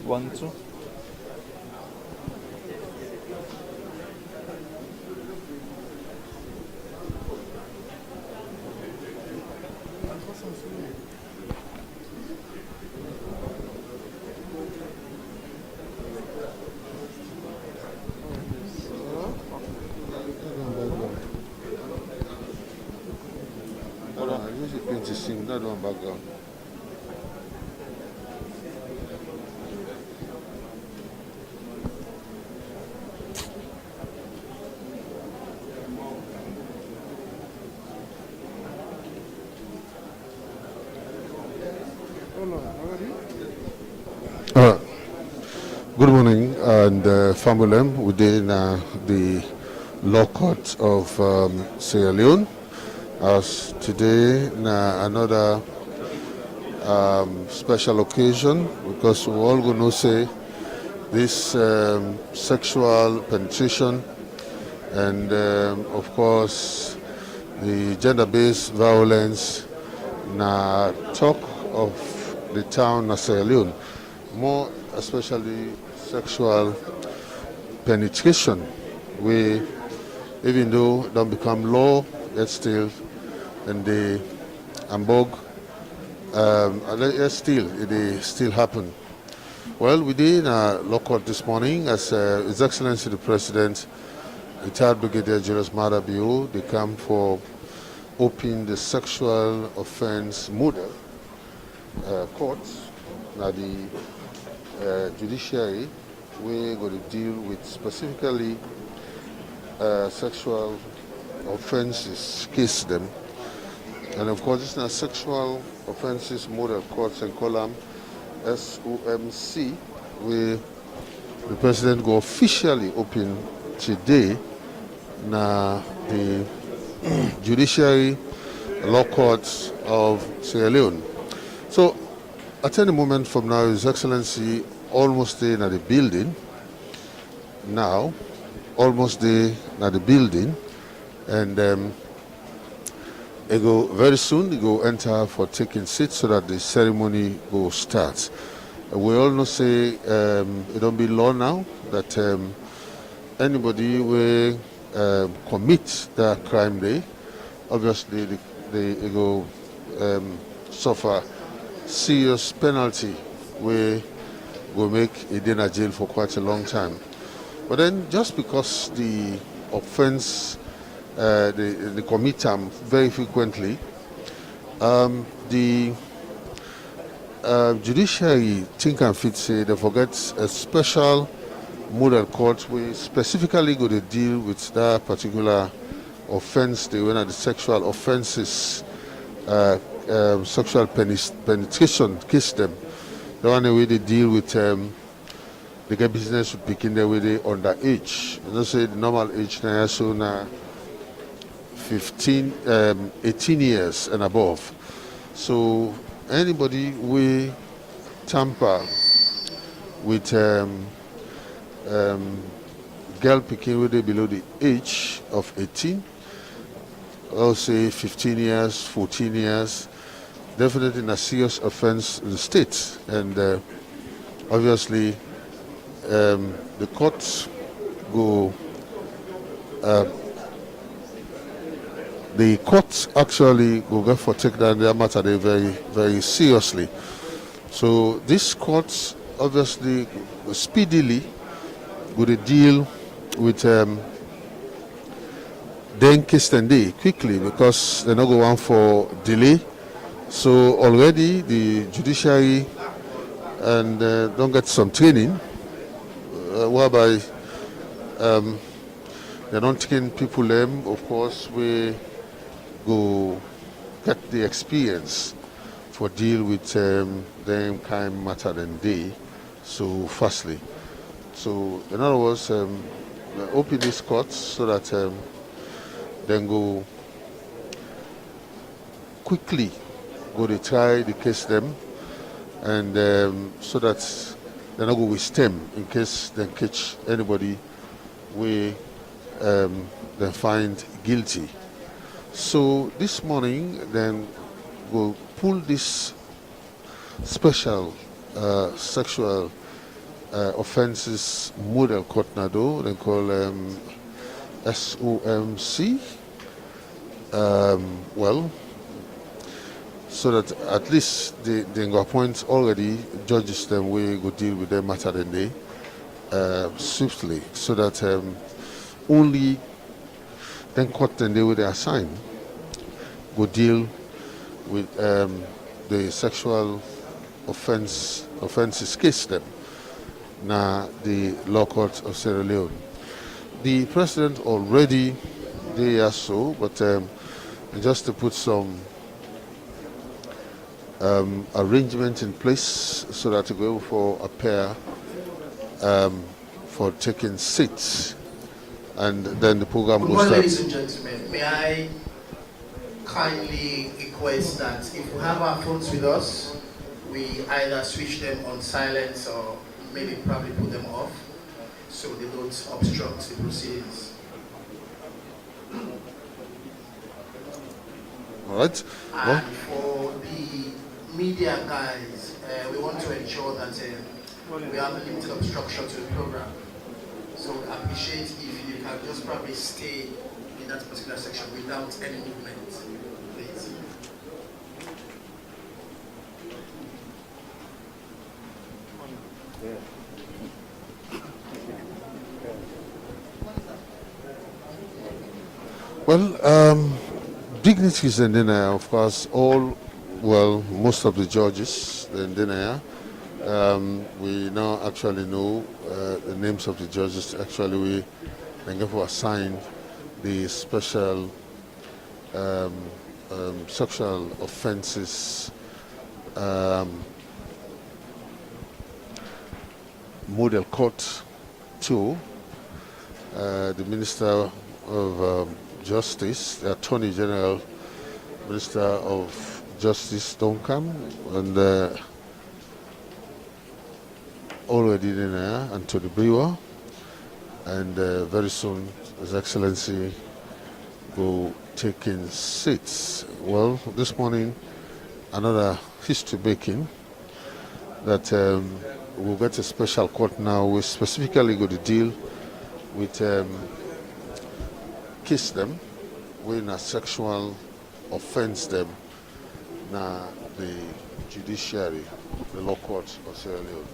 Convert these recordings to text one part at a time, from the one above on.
1, 2. That one background. Good morning, and family within the law court of Sierra Leone. As today, another special occasion, because we're all going to say this sexual penetration and of course the gender-based violence na talk of the town of Sierra Leone, more especially sexual penetration, we, even though it don't become law, yet still in the Hamburg, yet still it still happen. Well, we did a law court this morning as His Excellency the President, retired Brigadier Julius Madabiu, they come for opening the sexual offense model courts. Now the judiciary, we're going to deal with specifically sexual offenses, case them. And of course, it's not sexual offenses model courts and column SOMC, where the President go officially open today. Now the judiciary law courts of Sierra Leone. So at any moment from now, His Excellency almost there in the building. Now, almost there in the building, and they go very soon. They go enter for taking seats so that the ceremony go start. We all know say it don't be law now that anybody will commit that crime day, obviously they go suffer serious penalty where will make it in a jail for quite a long time. But then just because the offense they commit them very frequently, the judiciary think and fit say they forget a special model court we specifically go to deal with that particular offense. They went at the sexual offenses, sexual penetration case them. The one way they deal with they get business with picking their way they underage. You know, say the normal age now so now 18 years and above. So anybody we tamper with girl picking with below the age of 18, I'll say 15 years, 14 years, definitely a serious offense in the state. And obviously the courts go, the courts actually go get for take down their matter very, very seriously. So these courts obviously speedily would deal with then case and day quickly, because they're not going for delay. So already the judiciary and don't get some training whereby they're not taking people them. Of course, we go get the experience for deal with them kind matter than day so fastly. So in other words, open these courts so that then go quickly go to try the case them, and so that they're not go with them in case they catch anybody we they find guilty. So this morning then we'll pull this special sexual Offences Model Coordinator, they call SOMC. Well, so that at least they go appoint already judges them we go deal with them matter than they swiftly, so that only then court then they will assign go deal with the sexual offences case them now the law court of Sierra Leone. The president already they are so, but just to put some arrangement in place so that to go for a pair for taking seats, and then the program Good will morning, start. ladies and gentlemen. May I kindly request that if we have our phones with us, we either switch them on silence or maybe probably put them off so they don't obstruct the proceedings. All right. And for the media guys, we want to ensure that we have a limited obstruction to the program. So I appreciate if you can just probably stay in that particular section without any movement, please. Well, dignitaries in Dinaya, of course, most of the judges in Dinaya. We now actually know the names of the judges. Actually, we therefore assigned the special sexual offences model court to the Minister of Justice, the Attorney General, Minister of Justice Duncan, and already in there, Anthony Brewer, and very soon His Excellency will take in seats. Well, this morning, another history making that we'll get a special court now. We specifically going to deal with kiss them when a sexual offense them now the judiciary, the law court of Sierra Leone.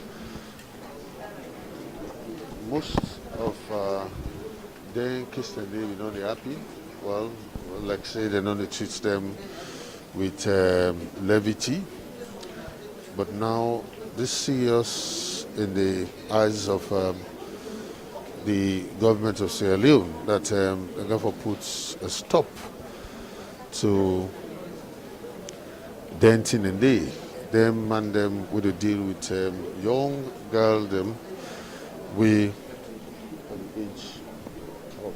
Most of them kiss them, they will not be happy. Well, like say they don't treat them with levity, but now this serious in the eyes of the government of Sierra Leone that the government puts a stop to denting and them and them with a deal with young girl them we age of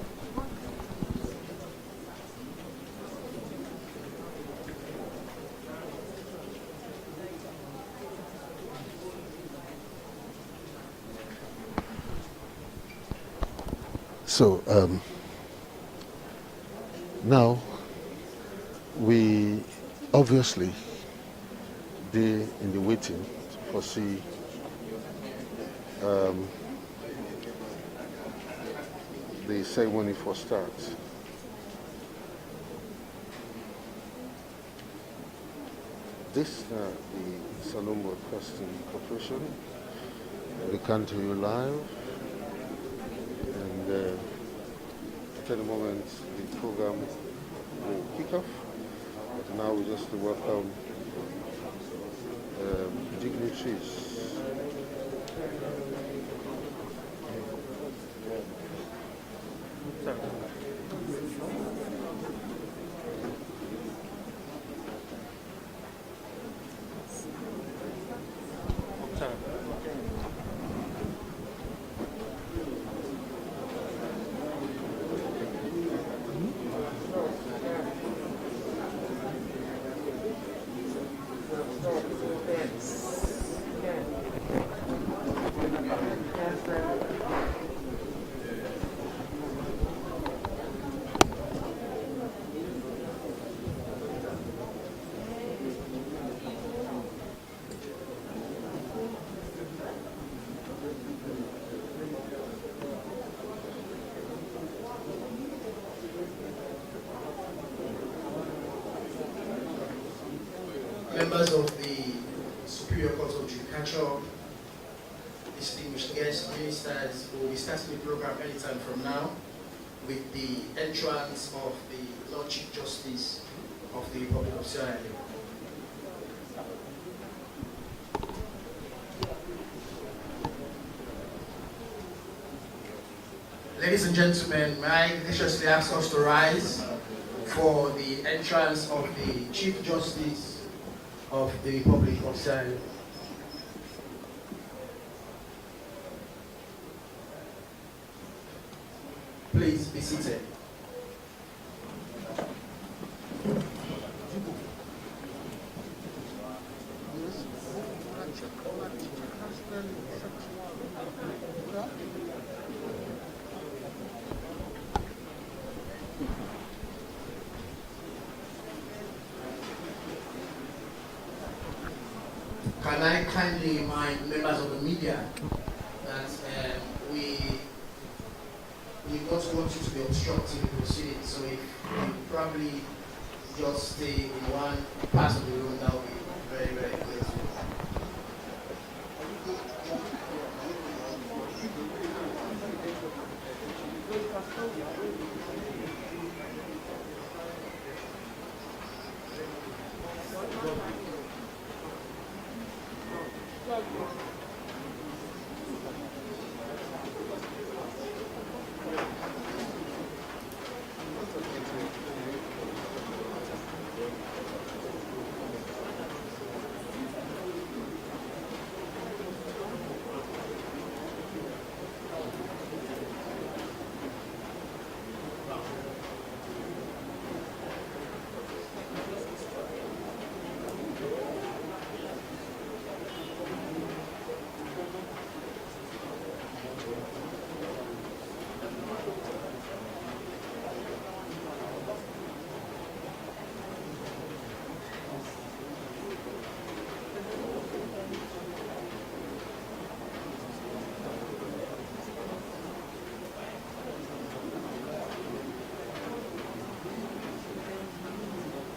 so now we obviously they in the waiting to foresee the ceremony for starts. This the Salon Broadcasting Corporation. We come to you live, and at any moment the program will kick off. But now we just welcome dignitaries. members of the Superior Court of Judicature, distinguished guests, ministers, will be starting the program anytime from now with the entrance of the Lord Chief Justice of the Republic of Sierra Leone. Ladies and gentlemen, may I graciously ask us to rise for the entrance of the Chief Justice of the Republic of Sierra Leone. Please be seated. Can I kindly remind members of the media that we don't want you to be obstructing the proceedings, so if you probably just stay in one part of the room, that will be very, very grateful.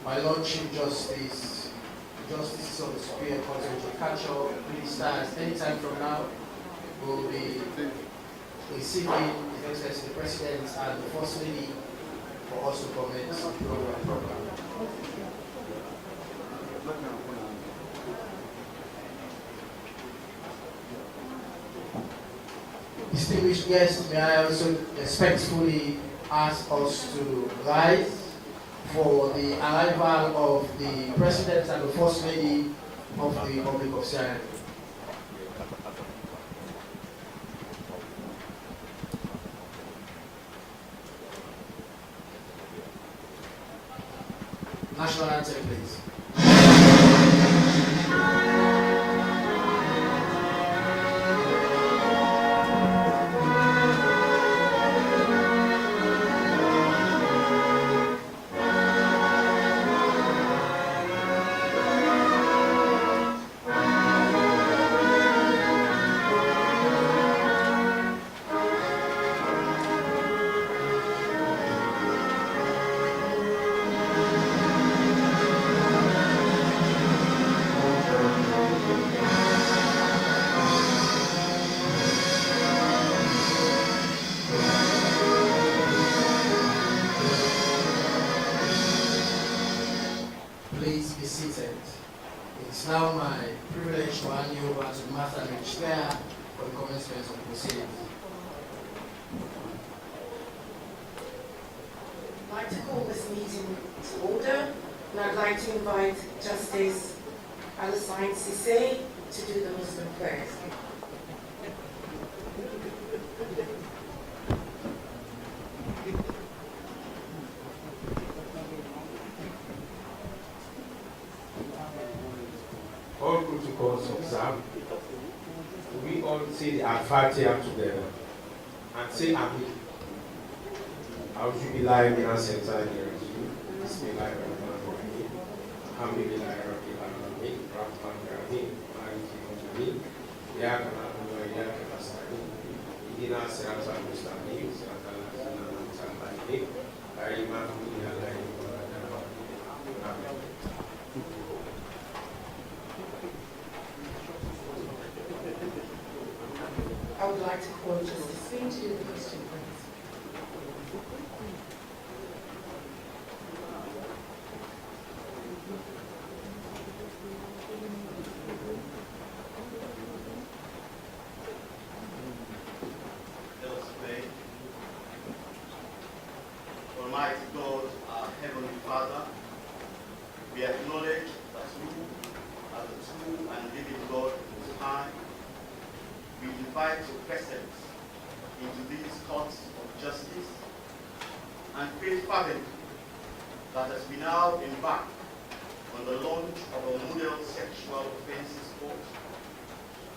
My Lord Chief Justice, Justices of the Superior Court of Judicature, ministers, anytime from now, will be receiving His Excellency the President and the First Lady for us to commence the program. Distinguished guests, may I also respectfully ask us to rise for the arrival of the President and the First Lady of the Republic of Sierra Leone. National anthem, please. Please be seated. It's now my privilege to hand you over to Martha Chair for the commencement of the proceedings. I'd like to call this meeting to order, and I'd like to invite Justice Alassane Cissé to do the Muslim prayers. All protocols observed. We all say the Al-Fatiha together and say Amin. Auzubillahi minash shaitani rajim. Bismillahirrahmanirrahim. Alhamdulillahi rabbil alamin. Rahmanir rahim. Maliki yawmiddin. Iyyaka na'budu wa iyyaka nasta'in. Ihdinas siratal mustaqim. Siratal ladzina an'amta 'alaihim ghairil maghdubi 'alaihim waladdallin. Amin. call Justice Swing to do the question, please. Almighty God, our Heavenly Father, we acknowledge that you are the true and living God Most High. We invite your presence into these courts of justice and pray fervently that as we now embark on the launch of a model sexual offences court,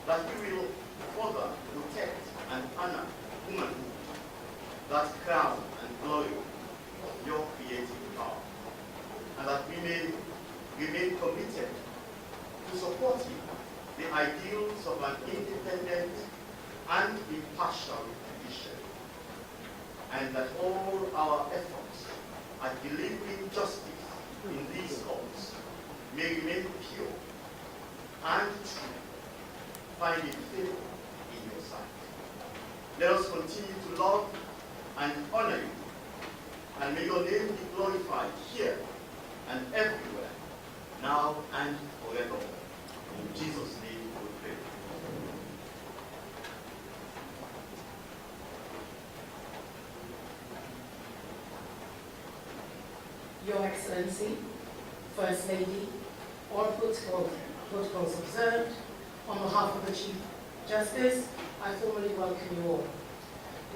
that we will further protect and honor womanhood, that crown and glory of your creative power, and that we may remain committed to supporting the ideals of an independent and impartial judiciary, and that all our efforts at delivering justice in these courts may remain pure and true, finding favor in your sight. Let us continue to love and honor you, and may your name be glorified here and everywhere, now and forever. In Jesus' name we pray. Your Excellency, First Lady, all protocols observed, on behalf of the Chief Justice, I formally welcome you all.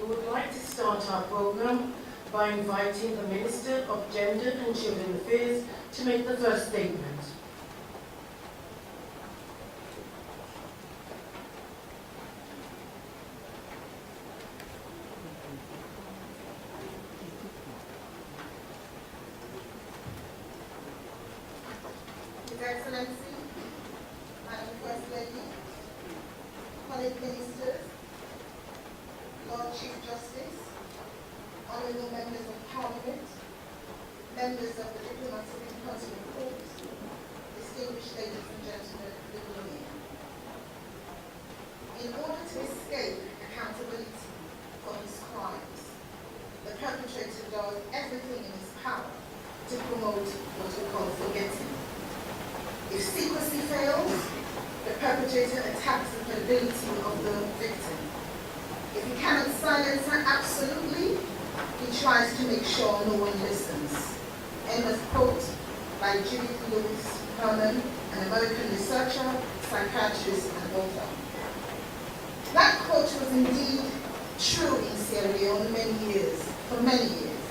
We would like to start our program by inviting the Minister of Gender and Children Affairs to make the first statement. His Excellency, Madam First Lady, colleague ministers, Lord Chief Justice, honorable members of Parliament, members of the Diplomatic and Consular Corps, distinguished ladies and gentlemen, good morning. In order to escape accountability for his crimes, the perpetrator does everything in his power to promote what we call forgetting. If secrecy fails, the perpetrator attacks the credibility of the victim. If he cannot silence her absolutely, he tries to make sure no one listens. End of quote by Judith Lewis Herman, an American researcher, psychiatrist, and author. That quote was indeed true in Sierra Leone for many years.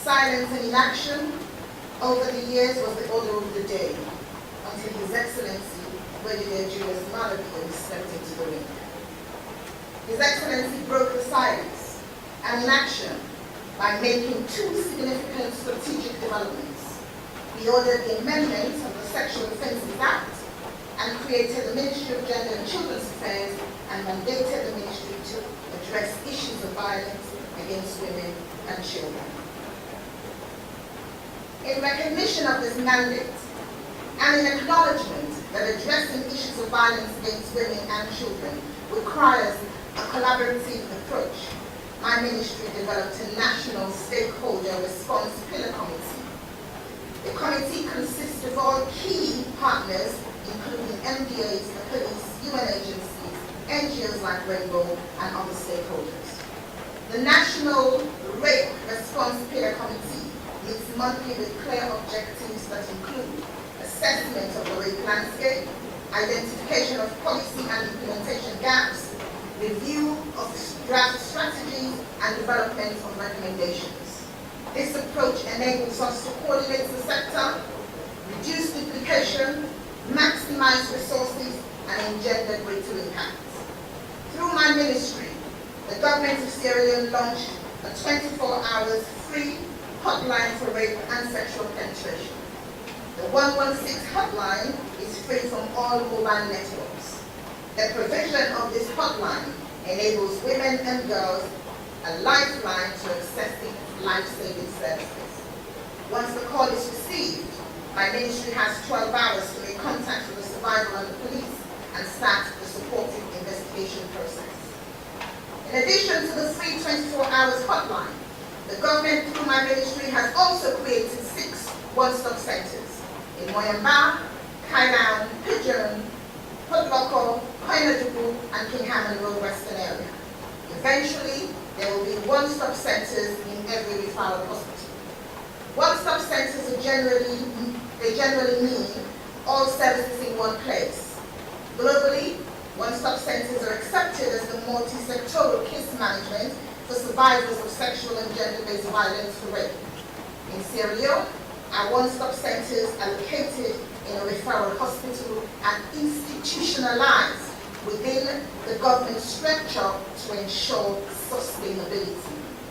Silence and inaction over the years was the order of the day, until His Excellency, Brigadier Julius Malaby, stepped into the ring. His Excellency broke the silence and inaction by making two significant strategic developments. He ordered the amendment of the Sexual Offences Act and created the Ministry of Gender and Children's Affairs and mandated the ministry to address issues of violence against women and children. In recognition of this mandate, and in acknowledgement that addressing issues of violence against women and children requires a collaborative approach, my ministry developed a national stakeholder response pillar committee. The committee consists of all key partners, including MDAs, the police, UN agencies, NGOs like Rainbow, and other stakeholders. The National Rape Response Pillar Committee meets monthly with clear objectives that include assessment of the rape landscape, identification of policy and implementation gaps, review of draft strategies, and development of recommendations. This approach enables us to coordinate the sector, reduce duplication, maximize resources, and engender greater impact. Through my ministry, the government of Sierra Leone launched a 24-hour free hotline for rape and sexual penetration. The 116 hotline is free from all mobile networks. The provision of this hotline enables women and girls a lifeline to accessing life-saving services. Once the call is received, my ministry has 12 hours to make contact with the survivor and the police and start the supportive investigation process. In addition to the free 24 hours hotline, the government through my ministry has also created 6 one-stop centers in Moyamba, Kaidan, Pigeon, Putloko, Koinajubu, and King Hamon Road Western area. Eventually, there will be one-stop centers in every referral hospital. One-stop centers are generally mean all services in one place. Globally, one-stop centers are accepted as the multi-sectoral case management for survivors of sexual and gender-based violence for rape. In Sierra Leone, our one-stop centers are located in a referral hospital and institutionalized within the government structure to ensure sustainability.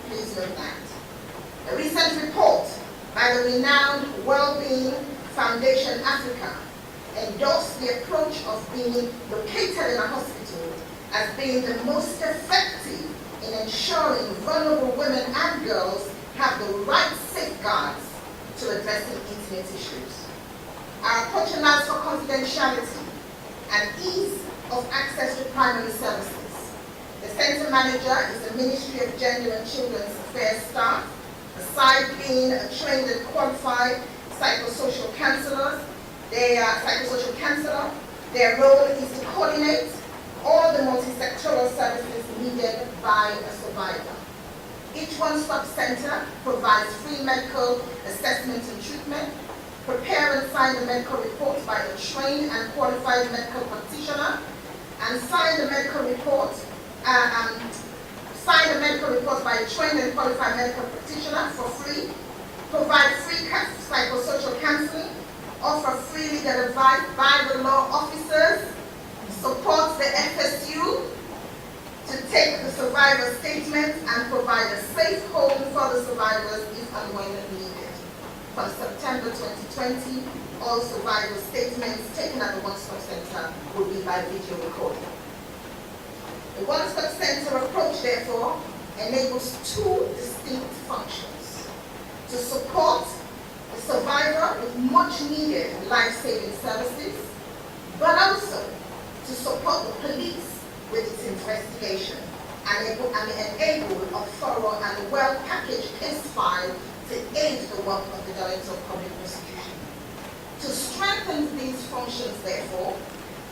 Please note that. A recent report by the renowned Wellbeing Foundation Africa endorsed the approach of being located in a hospital as being the most effective in ensuring vulnerable women and girls have the right safeguards to addressing intimate issues. Our approach allows for confidentiality and ease of access to primary services. The center manager is a Ministry of Gender and Children's Affairs staff, aside being a trained and qualified psychosocial counselor. Their role is to coordinate all the multi-sectoral services needed by a survivor. Each one-stop center provides free medical assessment and treatment, prepare and sign the medical report by a trained and qualified medical practitioner, and sign the medical report by a trained and qualified medical practitioner for free, provide free psychosocial counseling, offer free legal advice by the law officers, support the FSU to take the survivor statements and provide a safe home for the survivors if and when needed. From September 2020, all survivor statements taken at the one-stop center will be by video recording. The one-stop center approach, therefore, enables 2 distinct functions: to support the survivor with much-needed life-saving services, but also to support the police with its investigation and enable a thorough and well-packaged case file to aid the work of the Director of Public Prosecution. To strengthen these functions, therefore,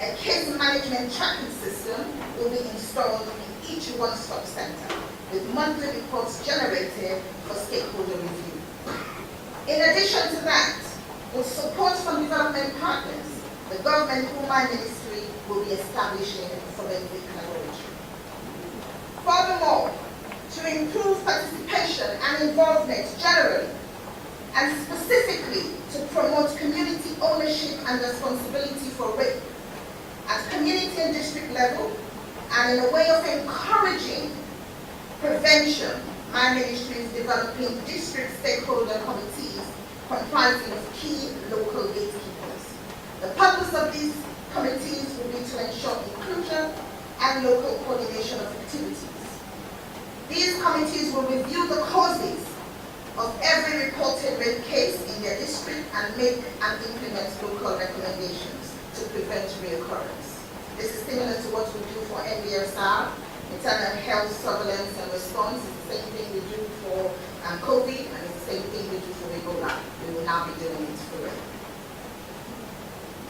a case management tracking system will be installed in each one-stop center, with monthly reports generated for stakeholder review. In addition to that, with support from development partners, the government through my ministry will be establishing a forensic laboratory. Furthermore, to improve participation and involvement generally, and specifically to promote community ownership and responsibility for rape at community and district level, and in a way of encouraging prevention, my ministry is developing district stakeholder committees comprising of key local gatekeepers. The purpose of these committees will be to ensure inclusion and local coordination of activities. These committees will review the causes of every reported rape case in their district and make and implement local recommendations to prevent reoccurrence. This is similar to what we do for NBSR, internal health surveillance and response. It's the same thing we do for COVID, and it's the same thing we do for Ebola. We will now be doing it for rape.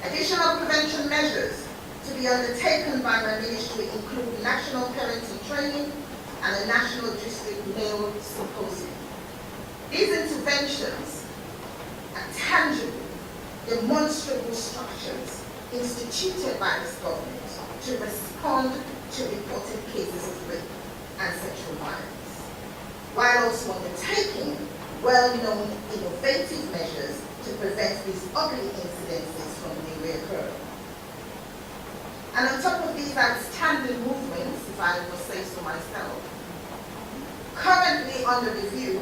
Additional prevention measures to be undertaken by my ministry include national parenting training and a national district male symposium. These interventions are tangible, demonstrable structures instituted by this government to respond to reported cases of rape and sexual violence, while also undertaking well-known innovative measures to prevent these ugly incidences from reoccurring. And on top of these outstanding movements, if I must say so myself, currently under review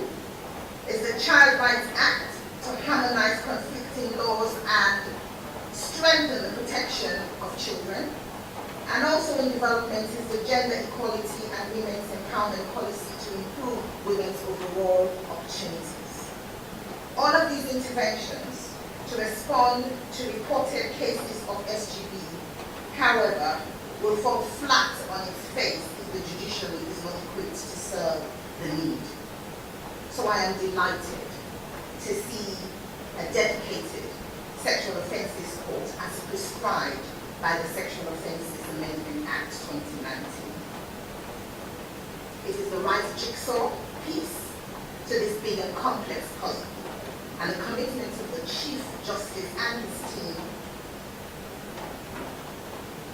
is the Child Rights Act to harmonize conflicting laws and strengthen the protection of children. And also in development is the Gender Equality and Women's Empowerment Policy to improve women's overall opportunities. All of these interventions to respond to reported cases of SGB, however, will fall flat on its face if the judiciary is not the need. So I am delighted to see a dedicated Sexual Offences Court as prescribed by the Sexual Offences Amendment Act 2019. It is the right jigsaw piece to this big and complex puzzle, and the commitment of the Chief Justice and his team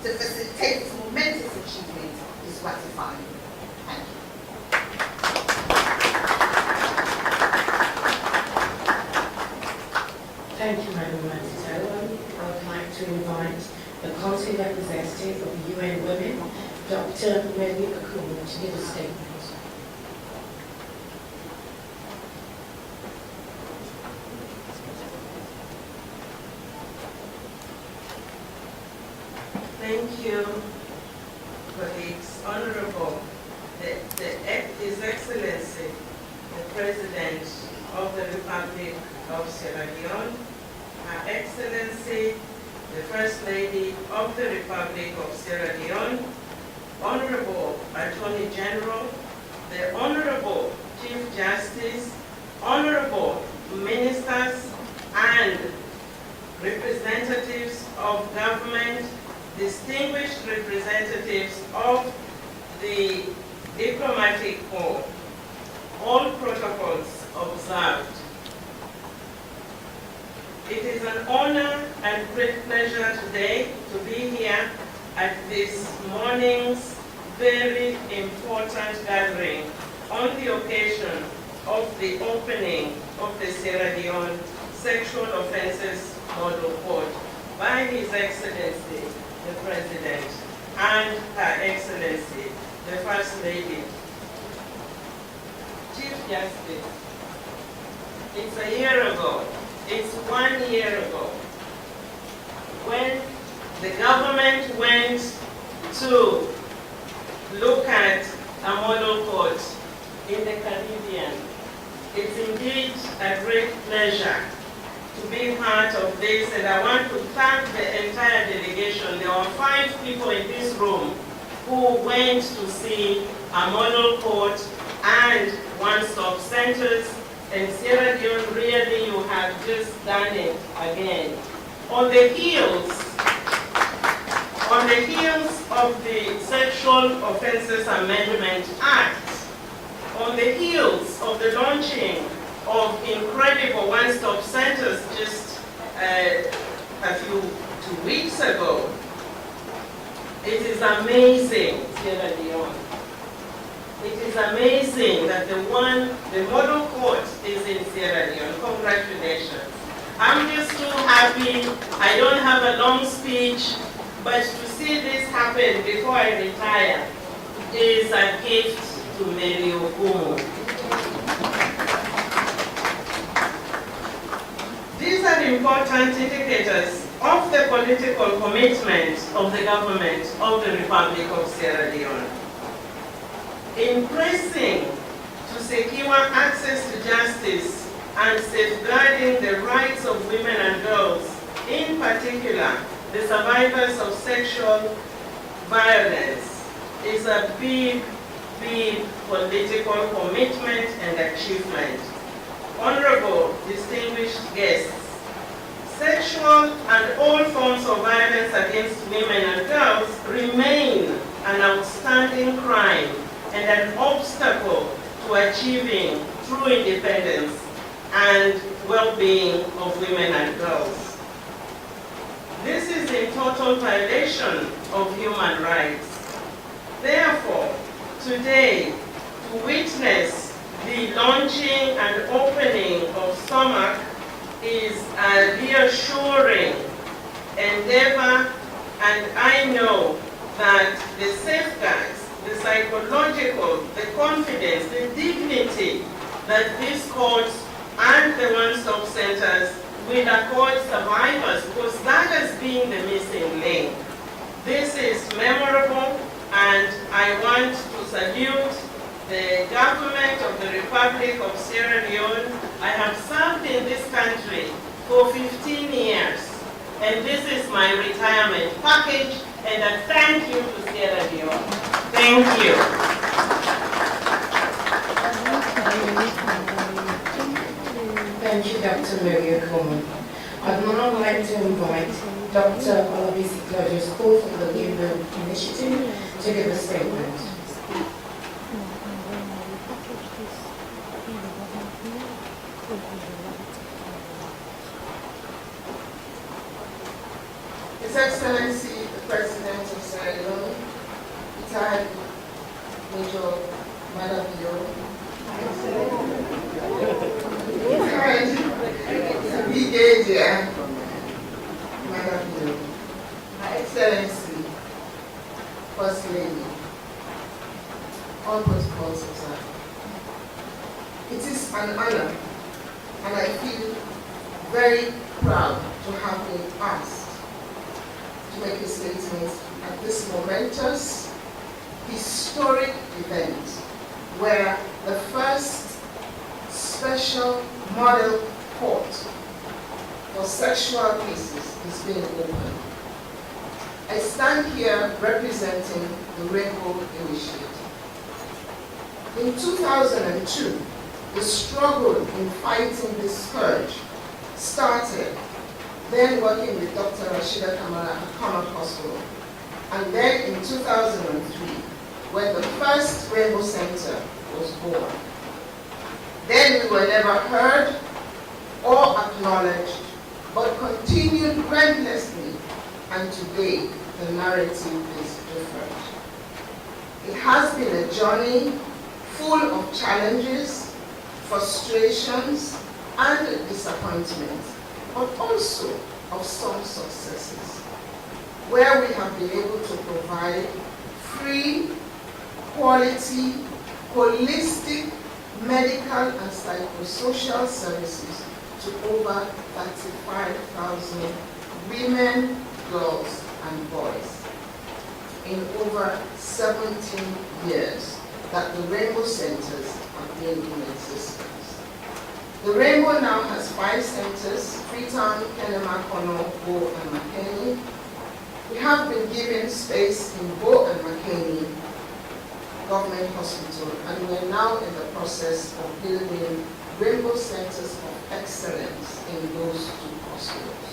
to facilitate this momentous achievement is gratifying. Thank you. Thank you, Madam Matitawa. I would like to invite the Council representative of the UN Women, Dr. Mary Akumu, to give a statement. Thank you, colleagues. Honorable, His Excellency, the President of the Republic of Sierra Leone, Her Excellency, the First Lady of the Republic of Sierra Leone, Honorable Attorney General, the Honorable Chief Justice, Honorable Ministers and representatives of government, distinguished representatives of the diplomatic corps, all protocols observed. It is an honor and great pleasure today to be here at this morning's very important gathering on the occasion of the opening of the Sierra Leone Sexual Offences Model Court by His Excellency, the President, and Her Excellency, the First Lady. Chief Justice, it's a year ago, it's 1 year ago, when the government went to look at a model court in the Caribbean. It's indeed a great pleasure to be part of this, and I want to thank the entire delegation. There were 5 people in this room who went to see a model court and one-stop centers, and Sierra Leone, really, you have just done it again. On the heels of the Sexual Offences Amendment Act, on the heels of the launching of incredible one-stop centers just a few 2 weeks ago, it is amazing, Sierra Leone. It is amazing that the model court is in Sierra Leone. Congratulations. I'm just too happy. I don't have a long speech, but to see this happen before I retire is a gift to Mary Okumu. These are important indicators of the political commitment of the government of the Republic of Sierra Leone. In pressing to secure access to justice and safeguarding the rights of women and girls, in particular the survivors of sexual violence, is a big, big political commitment and achievement. Honorable distinguished guests, sexual and all forms of violence against women and girls remain an outstanding crime and an obstacle to achieving true independence and well-being of women and girls. This is in total violation of human rights. Therefore, today, to witness the launching and opening of STOMAC is a reassuring endeavor, and I know that the safeguards, the psychological, the confidence, the dignity that these courts and the one-stop centers will accord survivors, because that has been the missing link. This is memorable, and I want to salute the government of the Republic of Sierra Leone. I have served in this country for 15 years, and this is my retirement package, and a thank you to Sierra Leone. Thank you. Thank you, Dr. Maria Coleman. I'd now like to invite Dr. Olabisi Claudius Cole from the Labour Initiative to give a statement. His Excellency, the President of Sierra Leone, retired Major Madabio, retired Brigadier Madabio, Her Excellency, First Lady, all protocols observed. It is an honor, and I feel very proud to have been asked to make a statement at this momentous, historic event where the first special model court for sexual cases is being opened. I stand here representing the Rainbow Initiative. In 2002, the struggle in fighting this scourge started, then working with Dr. Rashida Kamara at Common Hospital, and then in 2003, when the first Rainbow Center was born. Then we were never heard or acknowledged, but continued relentlessly, and today the narrative is different. It has been a journey full of challenges, frustrations, and disappointments, but also of some successes, where we have been able to provide free, quality, holistic medical and psychosocial services to over 35,000 women, girls, and boys in over 17 years that the Rainbow Centers have been in existence. The Rainbow now has 5 centers: Freetown, Kenema, Kono, Bo, and Makeni. We have been given space in Bo and Makeni Government Hospital, and we're now in the process of building Rainbow Centers of Excellence in those 2 hospitals.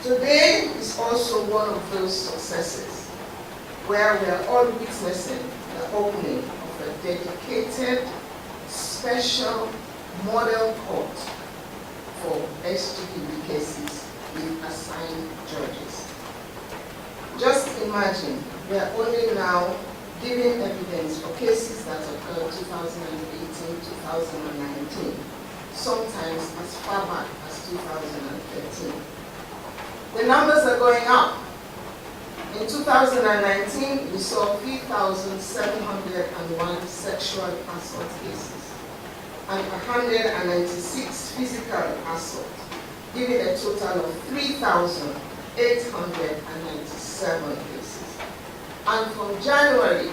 Today is also one of those successes where we are all witnessing the opening of a dedicated, special model court for SGB cases with assigned judges. Just imagine, we are only now giving evidence for cases that occurred 2018, 2019, sometimes as far back as 2013. The numbers are going up. In 2019, we saw 3,701 sexual assault cases and 196 physical assault, giving a total of 3,897 cases. And from January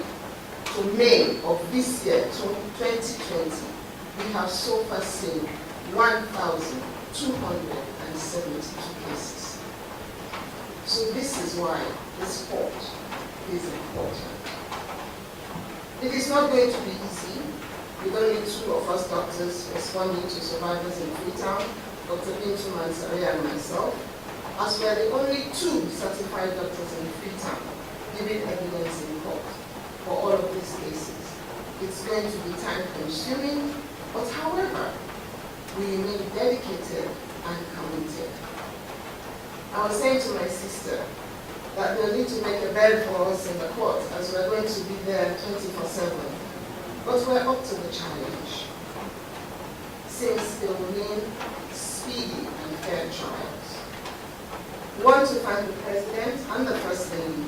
to May of this year, 2020, we have so far seen 1,272 cases. So this is why this court is important. It is not going to be easy, with only 2 of us doctors responding to survivors in Freetown, Dr. Bintu Mansari and myself, as we are the only 2 certified doctors in Freetown giving evidence in court for all of these cases. It's going to be time-consuming, but however, we remain dedicated and committed. I was saying to my sister that they'll need to make a bed for us in the court, as we're going to be there 24/7. But we're up to the challenge, since they will mean speedy and fair trials. We want to thank the President and the First Lady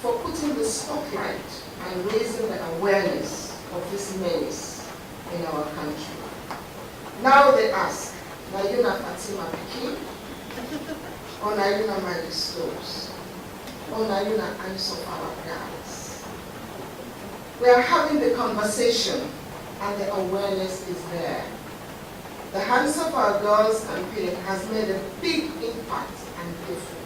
for putting the spotlight and raising the awareness of this menace in our country. Now they ask, Nayuna Fatima Pikin, or Nayuna Magistos, or Nayuna Anso Guys. We are having the conversation and the awareness is there. The hands of our girls and pain has made a big impact and difference.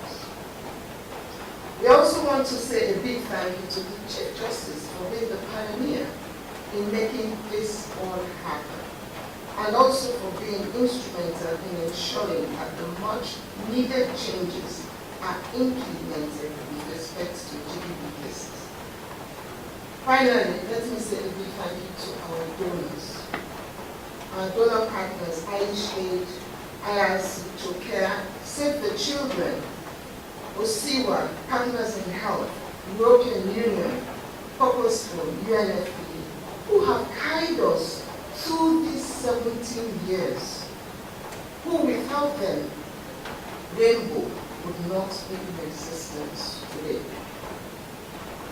We also want to say a big thank you to the Chief Justice for being the pioneer in making this all happen. and also for being instrumental in ensuring that the much needed changes are implemented with respect to GBV cases. Finally, let me say a big thank you to our donors. Our donor partners, Irish Aid, IRC, Chocare, Save the Children, OSIWA, Partners in Health, European Union, Purposeful, UNFPA, who have carried us through these 17 years, who without them, Rainbow would not be in existence today.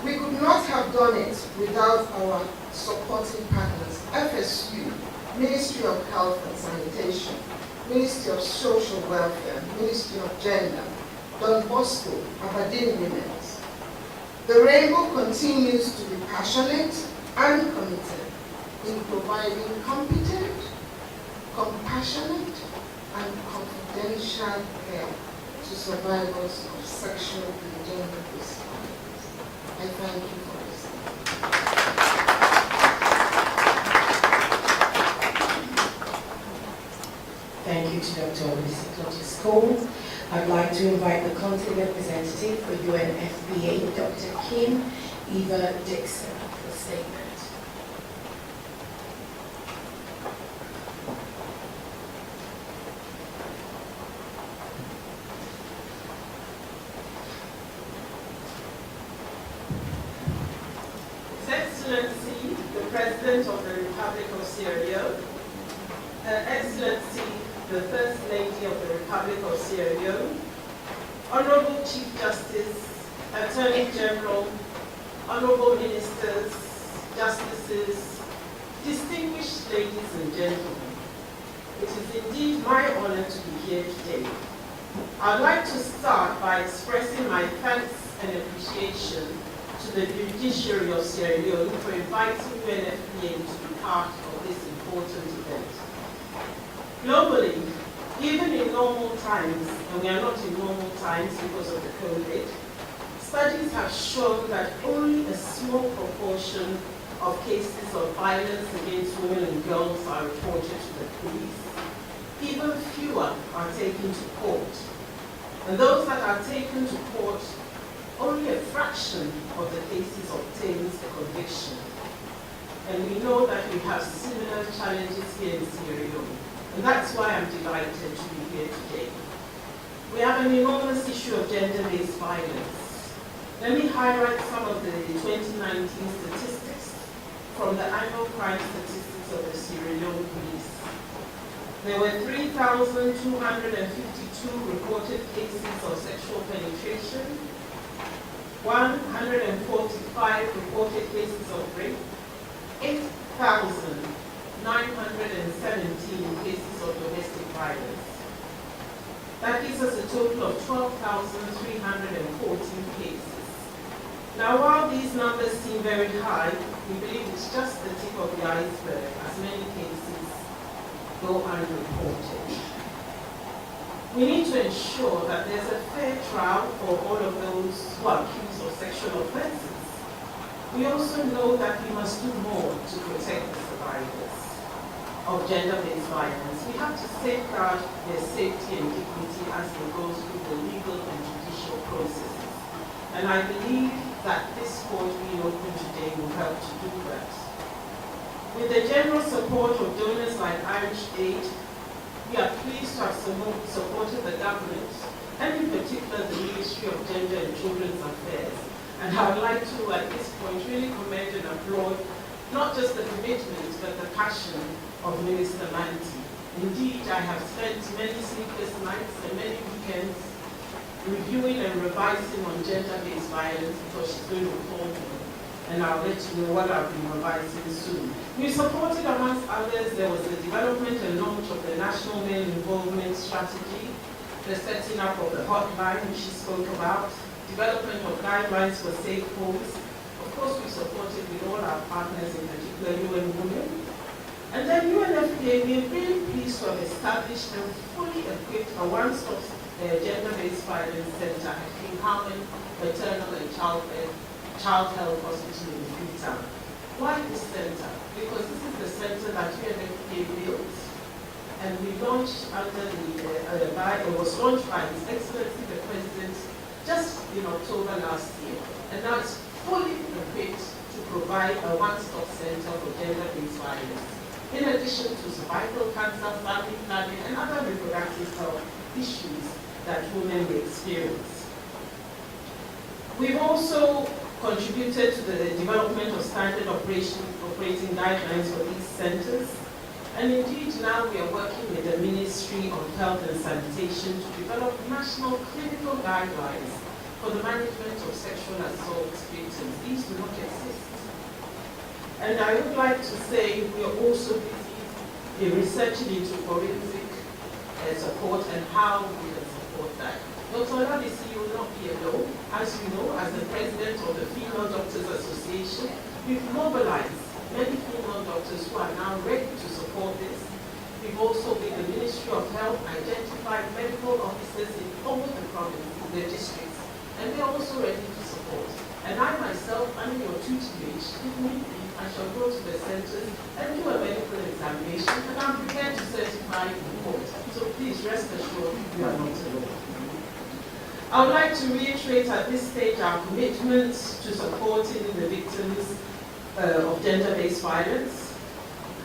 We could not have done it without our supporting partners, FSU, Ministry of Health and Sanitation, Ministry of Social Welfare, Ministry of Gender, Don Bosco, Aberdeen Women's. The Rainbow continues to be passionate and committed in providing competent, compassionate, and confidential care to survivors of sexual and gender-based violence. I thank you for listening. Thank you to Dr. Cole. I'd like to invite the country representative for UNFPA, Dr. Kim Eva Dixon, for a statement. His Excellency, the President of the Republic of Sierra Leone, Her Excellency, the First Lady of the Republic of Sierra Leone, Honorable Chief Justice, Attorney General, Honorable Ministers, Justices, distinguished ladies and gentlemen, it is indeed my honor to be here today. I'd like to start by expressing my thanks and appreciation to the judiciary of Sierra Leone for inviting UNFPA to be part of this important event. Globally, even in normal times, and we are not in normal times because of the COVID, studies have shown that only a small proportion of cases of violence against women and girls are reported to the police. Even fewer are taken to court. And those that are taken to court, only a fraction of the cases obtains a conviction. And we know that we have similar challenges here in Sierra Leone. And that's why I'm delighted to be here today. We have an enormous issue of gender-based violence. Let me highlight some of the 2019 statistics from the annual crime statistics of the Sierra Leone Police. There were 3,252 reported cases of sexual penetration, 145 reported cases of rape, 8,917 cases of domestic violence. That gives us a total of 12,314 cases. Now, while these numbers seem very high, we believe it's just the tip of the iceberg, as many cases go unreported. We need to ensure that there's a fair trial for all of those who are accused of sexual offenses. We also know that we must do more to protect the survivors of gender-based violence. We have to safeguard their safety and dignity as they go through the legal and judicial processes. And I believe that this court being open today will help to do that. With the general support of donors like Irish Aid, we are pleased to have supported the government, and in particular the Ministry of Gender and Children's Affairs. And I would like to, at this point, really commend and applaud not just the commitment, but the passion of Minister Manti. Indeed, I have spent many sleepless nights and many weekends reviewing and revising on gender-based violence because she's going to call me. And I'll let you know what I'll be revising soon. We supported, amongst others, there was the development and launch of the National Male Involvement Strategy, the setting up of the hotline, which she spoke about, development of guidelines for safe homes. Of course, we supported with all our partners, in particular UN Women. And then UNFPA, we are really pleased to have established and fully equipped a one-stop gender-based violence center at King Harmon Maternal and Child Health Hospital in Freetown. Why this center? Because this is the center that UNFPA built and we launched under the, was launched by His Excellency the President just in October last year. And now it's fully equipped to provide a one-stop center for gender-based violence, in addition to cervical cancer, family planning, and other reproductive health issues that women may experience. We've also contributed to the development of standard operating guidelines for these centers. And indeed, now we are working with the Ministry of Health and Sanitation to develop national clinical guidelines for the management of sexual assault victims. These do not exist. And I would like to say we are also busy in researching into forensic support and how we can support that. Dr. Olabisi, you will not be alone. As you know, as the president of the Female Doctors Association, we've mobilized many female doctors who are now ready to support this. We've also, with the Ministry of Health, identified medical officers in all the provinces, the districts, and they're also ready to support. And I myself, under your tutelage, if need be, I shall go to the centers and do a medical examination, and I'm prepared to certify the report. So please rest assured you are not alone. I would like to reiterate at this stage our commitment to supporting the victims of gender-based violence.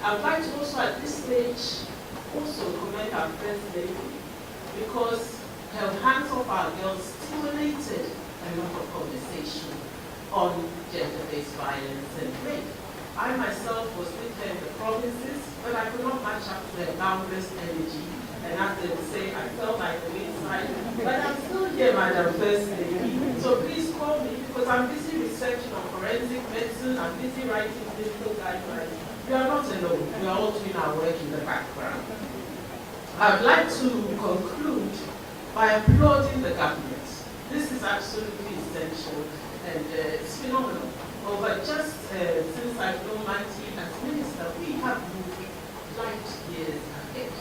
I would like to also at this stage also commend our First Lady, because her Hands Off Our Girls stimulated a lot of conversation on gender-based violence and rape. I myself was with her in the provinces, but I could not match up to her boundless energy. And as they would say, I felt like the wayside. But I'm still here, Madam First Lady. So please call me, because I'm busy researching on forensic medicine. I'm busy writing clinical guidelines. We are not alone. We are all doing our work in the background. I'd like to conclude by applauding the government. This is absolutely essential, and it's phenomenal. But just since I've known Manti as minister, we have moved light years ahead.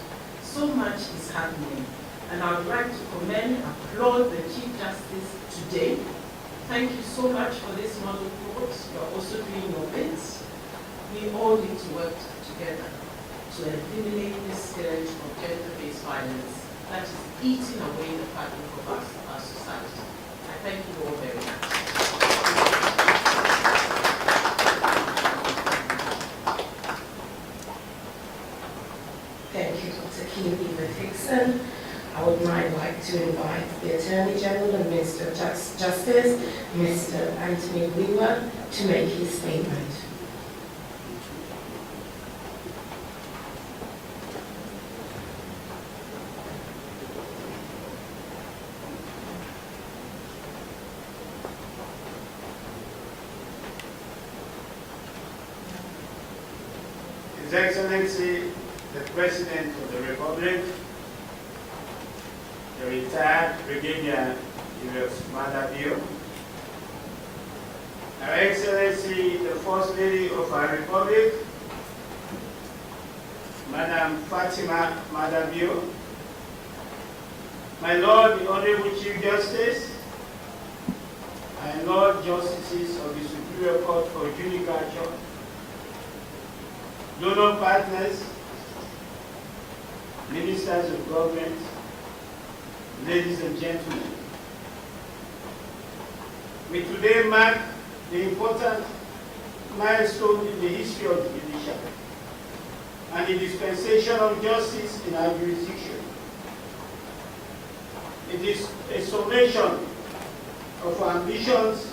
So much is happening, and I would like to commend and applaud the Chief Justice today. Thank you so much for this model court. You are also doing your bit. We all need to work together to eliminate this scourge of gender-based violence that is eating away the fabric of our society. I thank you all very much. Thank you, Dr. Kiva Hickson. I would now like to invite the Attorney General and Minister of Justice, Mr. Anthony Weaver, to make his statement. His Excellency, the President of the Republic, the retired Brigadier Julius Madabio, Her Excellency, the First Lady of our Republic, Madam Fatima Madabio, my Lord, the Honorable Chief Justice, and Lord Justices of the Superior Court for Judicature, donor partners, ministers of government, ladies and gentlemen. We today mark the important milestone in the history of the judiciary and the dispensation of justice in our jurisdiction. It is a summation of our ambitions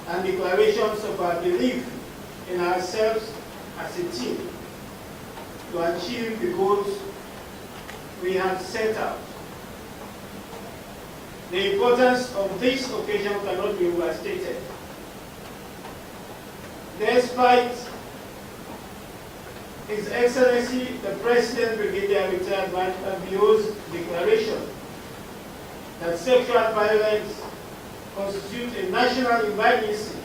and declarations of our belief in ourselves as a team to achieve the goals we have set out. The importance of this occasion cannot be overstated. Despite His Excellency the President Brigadier Retired Madabio's declaration that sexual violence constitutes a national emergency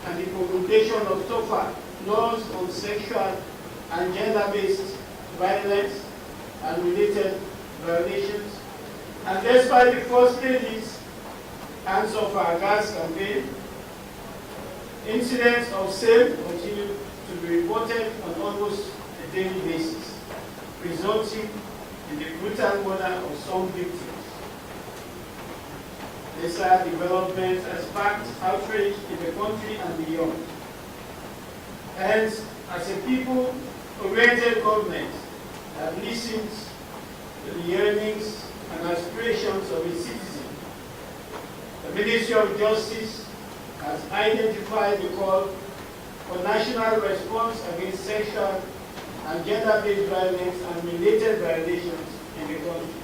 and the promulgation of tougher laws on sexual and gender-based violence and related violations, and despite the First Lady's Hands Off Our Girls campaign, incidents of same continue to be reported on almost a daily basis. resulting in the brutal murder of some victims. These are developments that sparked outrage in the country and beyond. Hence, as a people-oriented government that listens to the yearnings and aspirations of its citizens, the Ministry of Justice has identified the call for national response against sexual and gender-based violence and related violations in the country.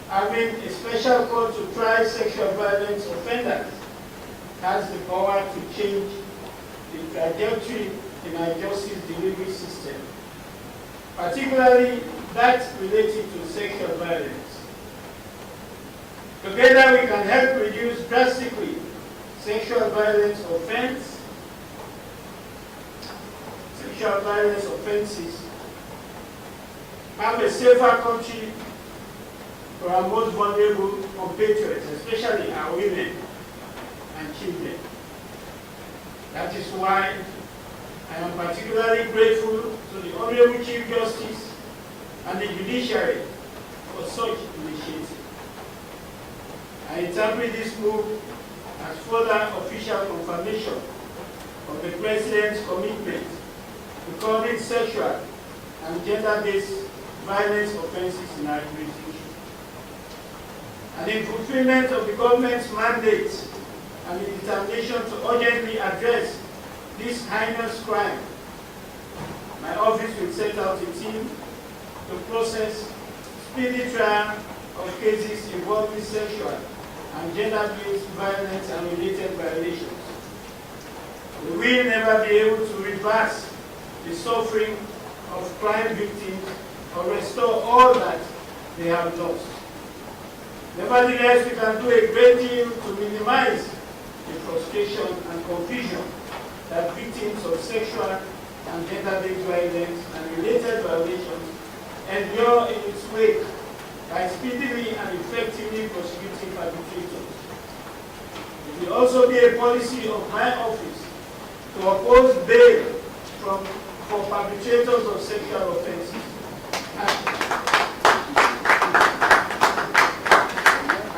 Having a special court to try sexual violence offenders has the power to change the trajectory in our justice delivery system, particularly that related to sexual violence. Together we can help reduce drastically sexual violence offenses, have a safer country for our most vulnerable compatriots, especially our women and children. That is why I am particularly grateful to the Honorable Chief Justice and the Judiciary for such initiative. I interpret this move as further official confirmation of the President's commitment to curbing sexual and gender-based violence offenses in our jurisdiction. And in fulfillment of the government's mandate and the determination to urgently address this heinous crime, my office will set out a team to process speedy trial of cases involving sexual and gender-based violence and related violations. We will never be able to reverse the suffering of crime victims or restore all that they have lost. Nevertheless, we can do a great deal to minimize the frustration and confusion that victims of sexual and gender-based violence and related violations endure in its wake by speedily and effectively prosecuting perpetrators. It will also be a policy of my office to oppose bail for perpetrators of sexual offenses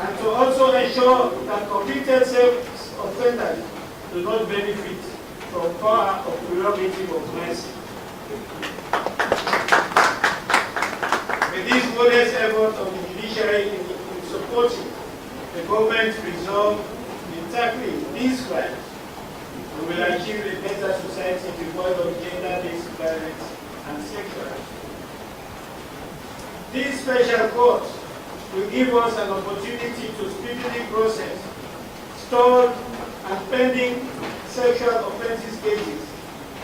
and to also ensure that convicted sex offenders do not benefit from power of prerogative of mercy. With this modest effort of the judiciary in supporting the government's resolve in tackling these crimes, we will achieve a better society devoid of gender-based violence and sexual. This special court will give us an opportunity to speedily process stalled and pending sexual offences cases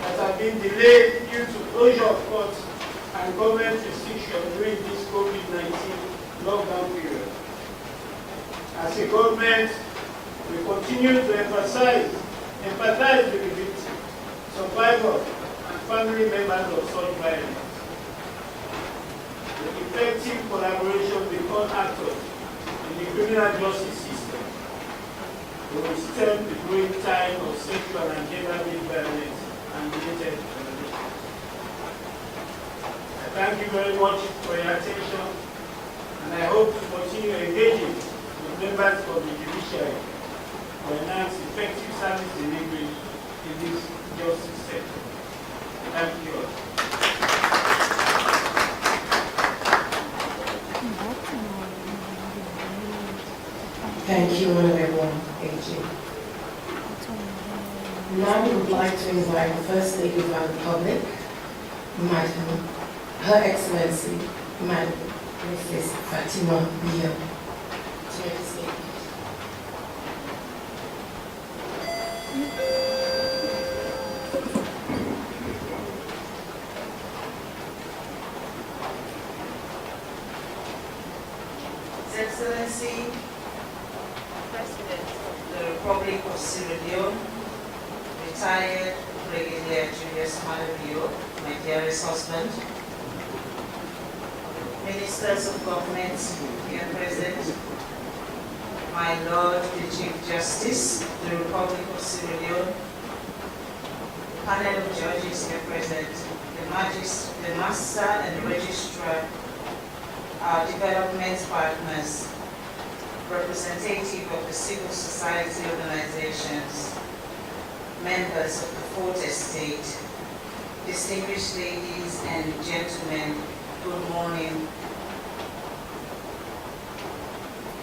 that have been delayed due to closure of courts and government restriction during this COVID-19 lockdown period. As a government, we continue to empathize with the victims, survivors, and family members of such violence. With effective collaboration with all actors in the criminal justice system, we will stem the growing tide of sexual and gender-based violence and related violations. I thank you very much for your attention, and I hope to continue engaging with members of the judiciary to enhance effective service delivery in this justice sector. Thank you all. Thank you, Honorable AG. Now we would like to invite the First Lady of our Republic, Madam, Her Excellency, Madam Mrs. Fatima Bio, to make a statement. His Excellency, President of the Republic of Sierra Leone, retired Brigadier Julius Malabio, my dearest husband, Ministers of Government here present, my Lord the Chief Justice of the Republic of Sierra Leone, panel of judges here present, the master and the registrar, our development partners, representative of the civil society organizations, members of the Fourth Estate, distinguished ladies and gentlemen, good morning.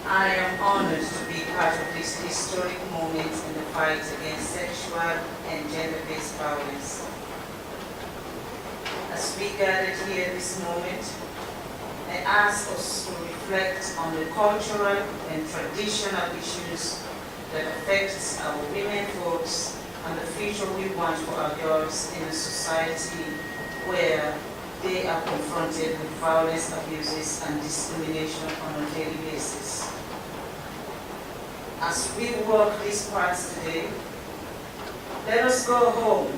I am honored to be part of this historic moment in the fight against sexual and gender-based violence. As we gather here this moment, I ask us to reflect on the cultural and traditional issues that affect our women folks and the future we want for our girls in a society where they are confronted with violence, abuses, and discrimination on a daily basis. As we walk these paths today, let us go home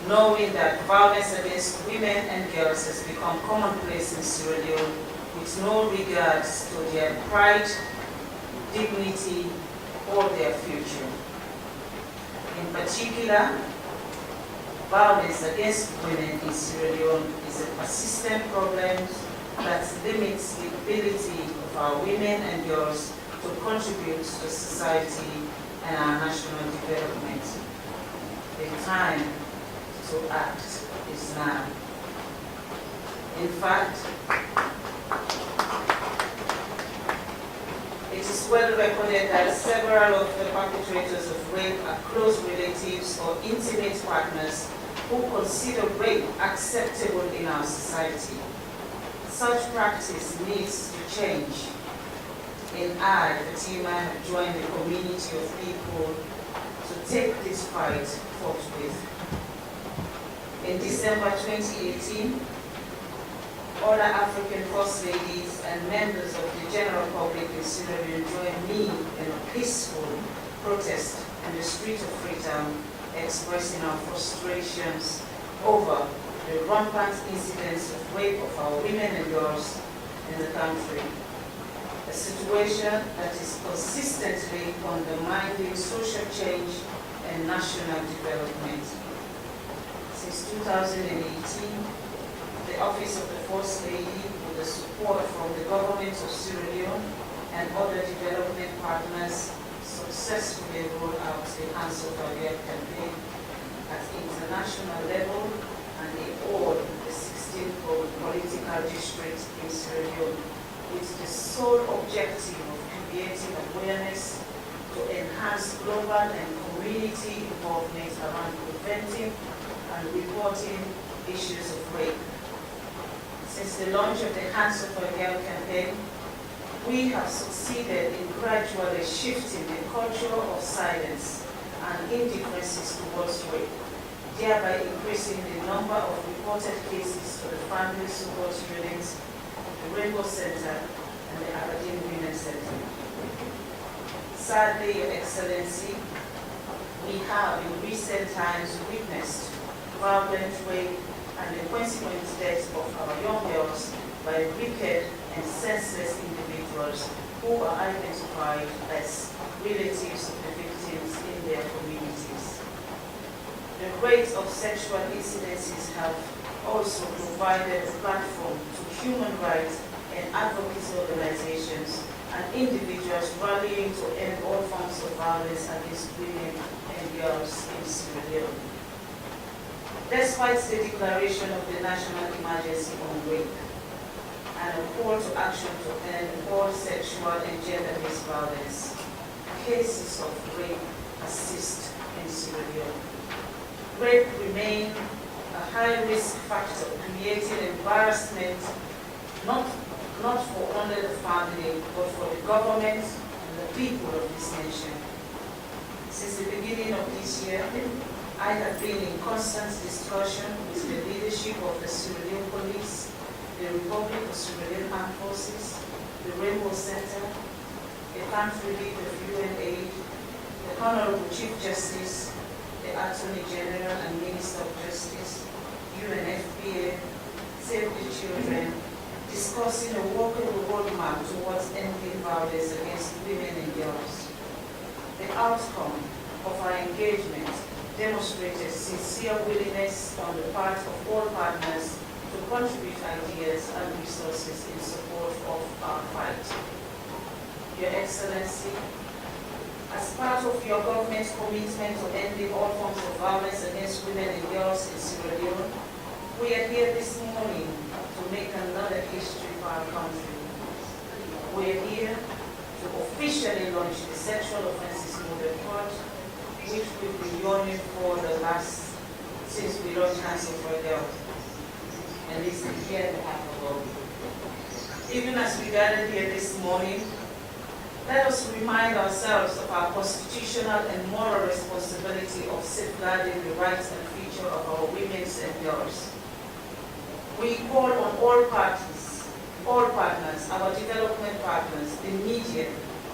knowing that violence against women and girls has become commonplace in Sierra Leone with no regards to their pride, dignity, or their future. In particular, violence against women in Sierra Leone is a persistent problem that limits the ability of our women and girls to contribute to society and our national development. The time to act is now. In fact, it is well recorded that several of the perpetrators of rape are close relatives or intimate partners who consider rape acceptable in our society. Such practice needs to change. And I, Fatima, have joined the community of people to take this fight forthwith. In December 2018, other African First Ladies and members of the general public in Sierra Leone joined me in a peaceful protest in the street of Freetown, expressing our frustrations over the rampant incidents of rape of our women and girls in the country. A situation that is consistently undermining social change and national development. Since 2018, the Office of the First Lady, with the support from the government of Sierra Leone and other development partners, successfully rolled out the Hands Off Our Girl campaign at international level and in all the 16 political districts in Sierra Leone, with the sole objective of creating awareness to enhance global and community involvement around preventing and reporting issues of rape. Since the launch of the Hands Off Our Girl campaign, we have succeeded in gradually shifting the culture of silence and indifferences towards rape, thereby increasing the number of reported cases to the Family Support Units, the Rainbow Center, and the Aberdeen Women's Center. Sadly, Your Excellency, we have in recent times witnessed violent rape and the consequent death of our young girls by wicked and senseless individuals who are identified as relatives of the victims in their communities. The rate of sexual incidences have also provided a platform to human rights and advocacy organizations and individuals rallying to end all forms of violence against women and girls in Sierra Leone. Despite the declaration of the national emergency on rape and a call to action to end all sexual and gender-based violence, cases of rape persist in Sierra Leone. Rape remains a high-risk factor, creating embarrassment not for only the family, but for the government and the people of this nation. Since the beginning of this year, I have been in constant discussion with the leadership of the Sierra Leone Police, the Republic of Sierra Leone Armed Forces, the Rainbow Center, the Country League of UNAID, the Honorable Chief Justice, the Attorney General and Minister of Justice, UNFPA, Save the Children, discussing a workable roadmap towards ending violence against women and girls. The outcome of our engagement demonstrated sincere willingness on the part of all partners to contribute ideas and resources in support of our fight. Your Excellency, as part of your government's commitment to ending all forms of violence against women and girls in Sierra Leone, we are here this morning to make another history for our country. We are here to officially launch the Sexual Offences Model Court, which we've been yearning for since we launched Hands for a Girl. And this is a year and a half ago. Even as we gathered here this morning, let us remind ourselves of our constitutional and moral responsibility of safeguarding the rights and future of our women and girls. We call on all parties, all partners, our development partners, the media,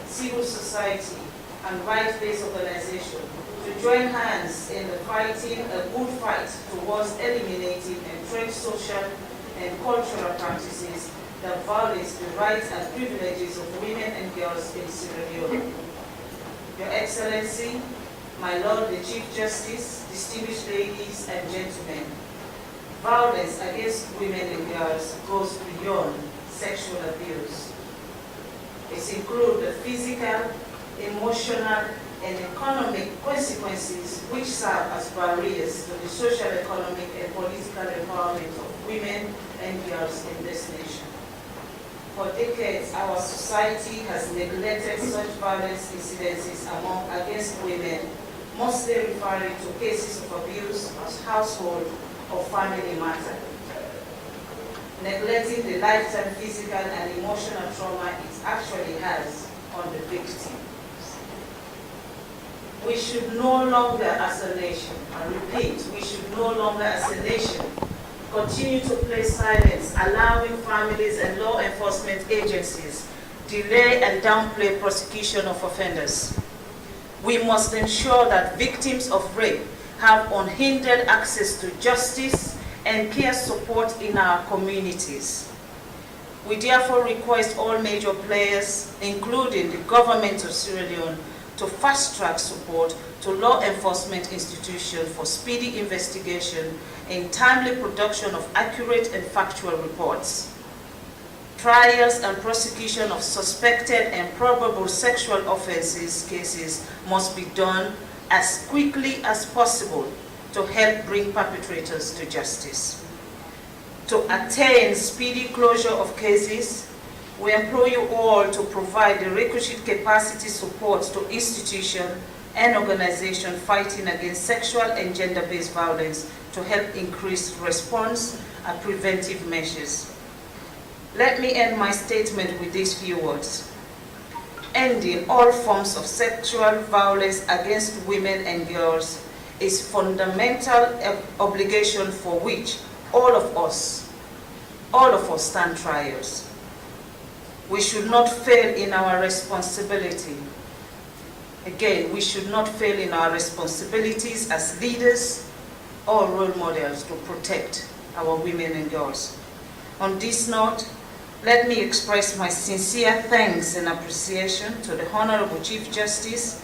civil society, and rights-based organizations to join hands in the fighting a good fight towards eliminating entrenched social and cultural practices that violates the rights and privileges of women and girls in Sierra Leone. Your Excellency, my Lord the Chief Justice, distinguished ladies and gentlemen, violence against women and girls goes beyond sexual abuse. It includes the physical, emotional, and economic consequences which serve as barriers to the social, economic, and political empowerment of women and girls in this nation. For decades, our society has neglected such violence incidences against women, mostly referring to cases of abuse as household or family matter, neglecting the lifetime physical and emotional trauma it actually has on the victim. We should no longer as a nation, I repeat, we should no longer as a nation continue to play silence, allowing families and law enforcement agencies delay and downplay prosecution of offenders. We must ensure that victims of rape have unhindered access to justice and peer support in our communities. We therefore request all major players, including the government of Sierra Leone, to fast-track support to law enforcement institutions for speedy investigation and timely production of accurate and factual reports. Trials and prosecution of suspected and probable sexual offenses cases must be done as quickly as possible to help bring perpetrators to justice. To attain speedy closure of cases, we implore you all to provide the requisite capacity support to institutions and organizations fighting against sexual and gender-based violence to help increase response and preventive measures. Let me end my statement with these few words. Ending all forms of sexual violence against women and girls is a fundamental obligation for which all of us stand trials. We should not fail in our responsibility. Again, we should not fail in our responsibilities as leaders or role models to protect our women and girls. On this note, let me express my sincere thanks and appreciation to the Honorable Chief Justice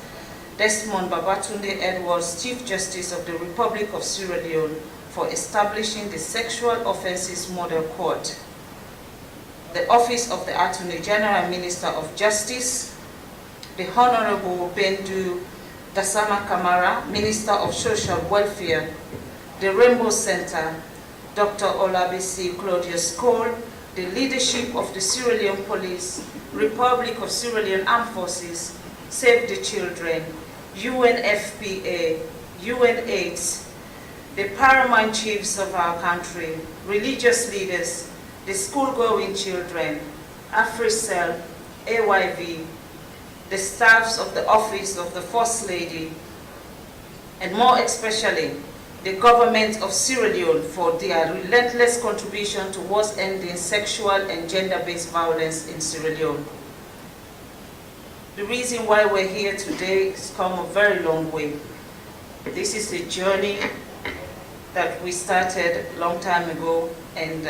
Desmond Babatunde Edwards, Chief Justice of the Republic of Sierra Leone, for establishing the Sexual Offences Model Court, the Office of the Attorney General and Minister of Justice, the Honorable Bendu Dasama Kamara, Minister of Social Welfare, the Rainbow Center, Dr. Olabisi Claudius Cole, the leadership of the Sierra Leone Police, Republic of Sierra Leone Armed Forces, Save the Children, UNFPA, UNAIDS, the paramount chiefs of our country, religious leaders, the school-going children, AfriCell, AYV, the staffs of the Office of the First Lady, and more especially, the government of Sierra Leone for their relentless contribution towards ending sexual and gender-based violence in Sierra Leone. The reason why we're here today has come a very long way. This is a journey that we started a long time ago, and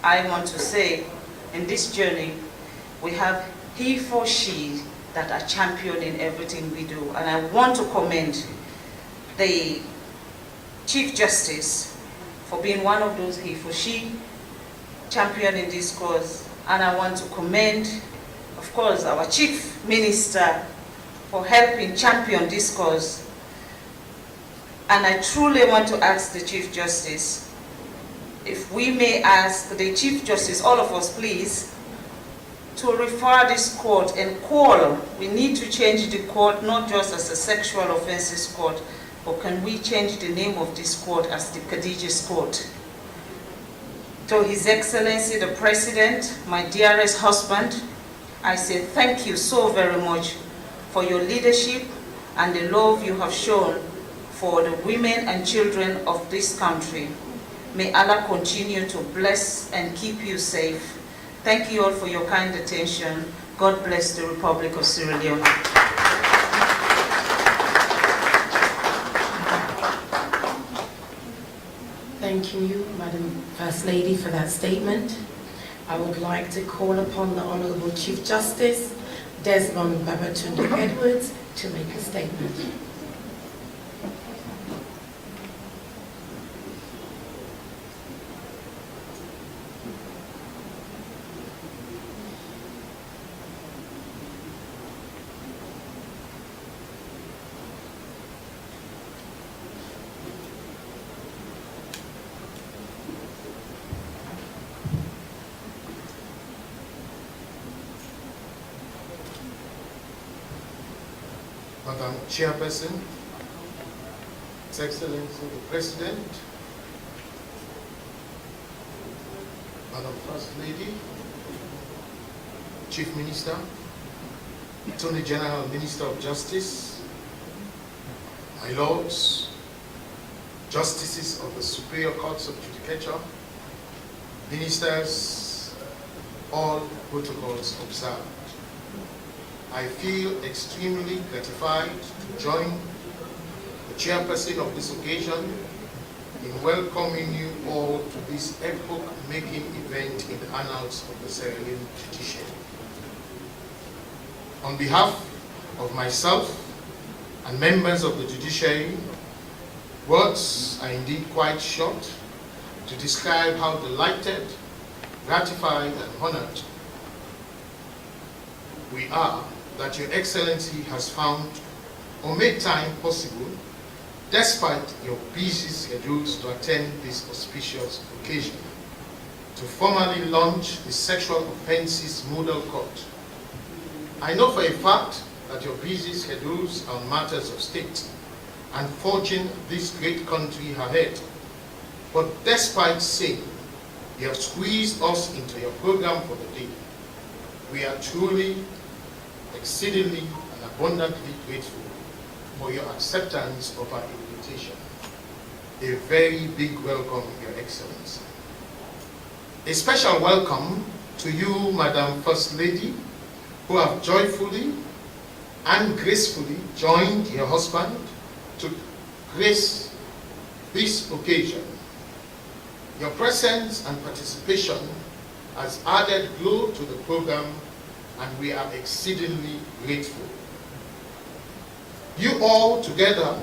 I want to say, in this journey, we have he for she that are championing everything we do. And I want to commend the Chief Justice for being one of those he for she championing this cause, and I want to commend, of course, our Chief Minister for helping champion this cause. And I truly want to ask the Chief Justice, if we may ask the Chief Justice, all of us please, to refer this court and call. We need to change the court not just as a sexual offences court, but can we change the name of this court as the Khadija's Court? To His Excellency the President, my dearest husband, I say thank you so very much for your leadership and the love you have shown for the women and children of this country. May Allah continue to bless and keep you safe. Thank you all for your kind attention. God bless the Republic of Sierra Leone. Thank you, Madam First Lady, for that statement. I would like to call upon the Honourable Chief Justice, Desmond Babatunde Edwards, to make a statement. Madam Chairperson, His Excellency the President, Madam First Lady, Chief Minister, Attorney General, Minister of Justice, my Lords, Justices of the Superior Courts of Judicature, Ministers, all protocols observed. I feel extremely gratified to join the chairperson of this occasion in welcoming you all to this epoch-making event in the annals of the Sierra Leone judiciary. On behalf of myself and members of the judiciary, words are indeed quite short to describe how delighted, gratified, and honored we are that Your Excellency has found or made time possible, despite your busy schedules, to attend this auspicious occasion, to formally launch the Sexual Offences Model Court. I know for a fact that your busy schedules on matters of state and forging this great country ahead, but despite saying you have squeezed us into your program for the day, we are truly, exceedingly and abundantly grateful for your acceptance of our invitation. A very big welcome, Your Excellency. A special welcome to you, Madam First Lady, who have joyfully and gracefully joined your husband to grace this occasion. Your presence and participation has added glow to the program, and we are exceedingly grateful. You all, together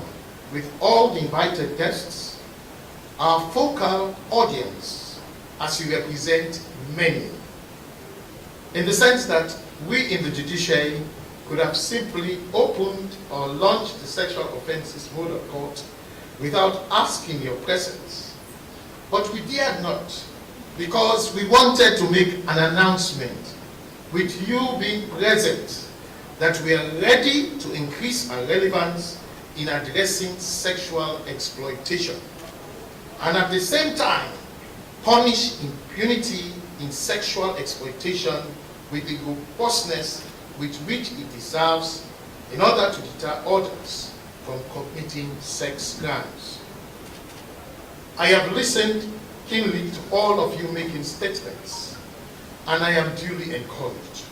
with all the invited guests, are focal audience as you represent many, in the sense that we in the judiciary could have simply opened or launched the Sexual Offences Model Court without asking your presence. But we dared not, because we wanted to make an announcement, with you being present, that we are ready to increase our relevance in addressing sexual exploitation, and at the same time punish impunity in sexual exploitation with the robustness with which it deserves, in order to deter others from committing sex crimes. I have listened keenly to all of you making statements, and I am duly encouraged.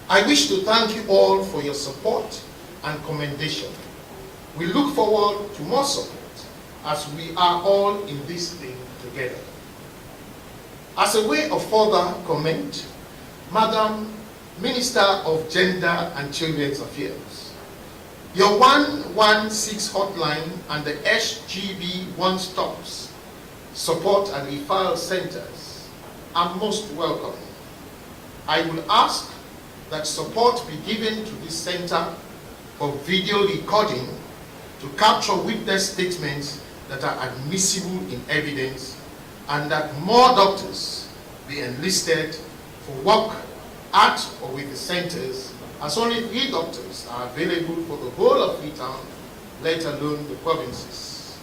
I wish to thank you all for your support and commendation. We look forward to more support as we are all in this thing together. As a way of further comment, Madam Minister of Gender and Children's Affairs, Your 116 hotline and the SGB one-stops support and referral centers are most welcome. I will ask that support be given to this center for video recording to capture witness statements that are admissible in evidence, and that more doctors be enlisted for work at or with the centers, as only 3 doctors are available for the whole of Freetown, let alone the provinces.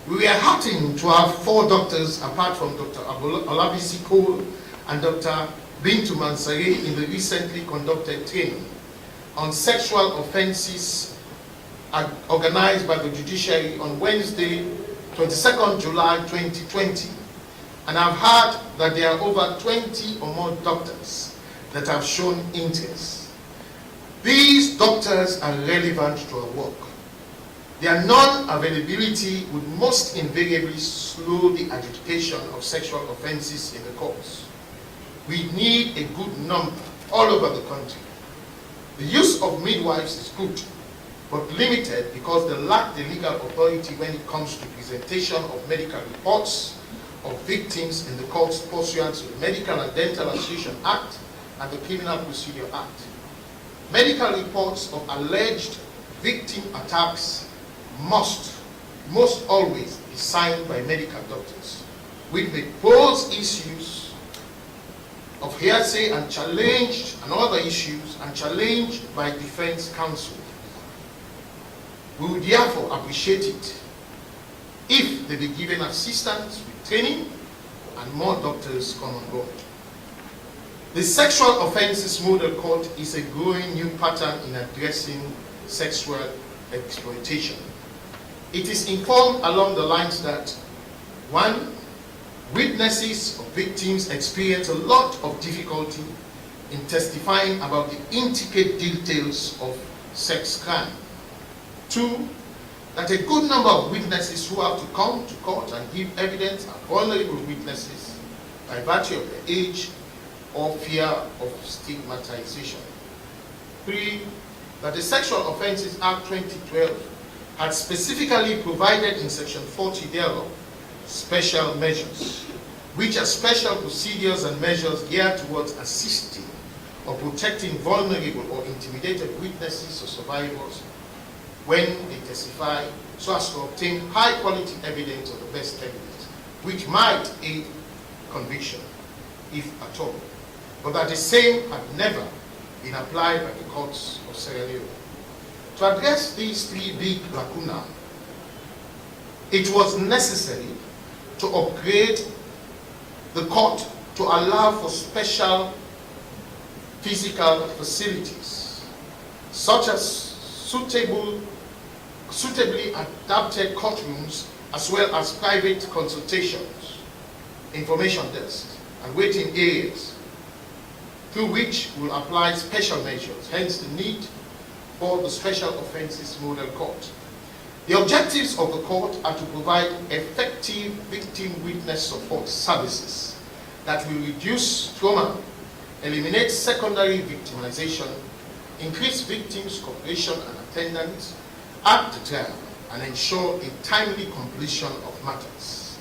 We were heartened to have 4 doctors apart from Dr. Olabisi Cole and Dr. Bintu Mansare in the recently conducted training on sexual offences organized by the judiciary on Wednesday, 22nd July 2020. And I've heard that there are over 20 or more doctors that have shown interest. These doctors are relevant to our work. Their non-availability would most invariably slow the adjudication of sexual offences in the courts. We need a good number all over the country. The use of midwives is good, but limited because they lack the legal authority when it comes to presentation of medical reports of victims in the courts pursuant to the Medical and Dental Association Act and the Criminal Procedure Act. Medical reports of alleged victim attacks must always be signed by medical doctors, which may pose issues of hearsay and other issues challenged by defense counsel. We would therefore appreciate it if they be given assistance with training and more doctors come on board. The Sexual Offences Model Court is a growing new pattern in addressing sexual exploitation. It is informed along the lines that 1. Witnesses or victims experience a lot of difficulty in testifying about the intricate details of sex crime. 2. That a good number of witnesses who have to come to court and give evidence are vulnerable witnesses by virtue of their age or fear of stigmatization. 3. That the Sexual Offences Act 2012 had specifically provided in Section 40 thereof special measures, which are special procedures and measures geared towards assisting or protecting vulnerable or intimidated witnesses or survivors when they testify, so as to obtain high quality evidence or the best evidence, which might aid conviction, if at all. But that the same had never been applied by the courts of Sierra Leone. To address these 3 big lacunae, it was necessary to upgrade the court to allow for special physical facilities, such as suitably adapted courtrooms, as well as private consultations, information desks, and waiting areas, through which will apply special measures, hence the need for the Special Offences Model Court. The objectives of the court are to provide effective victim witness support services that will reduce trauma, eliminate secondary victimization, increase victims' cooperation and attendance at the trial, and ensure a timely completion of matters.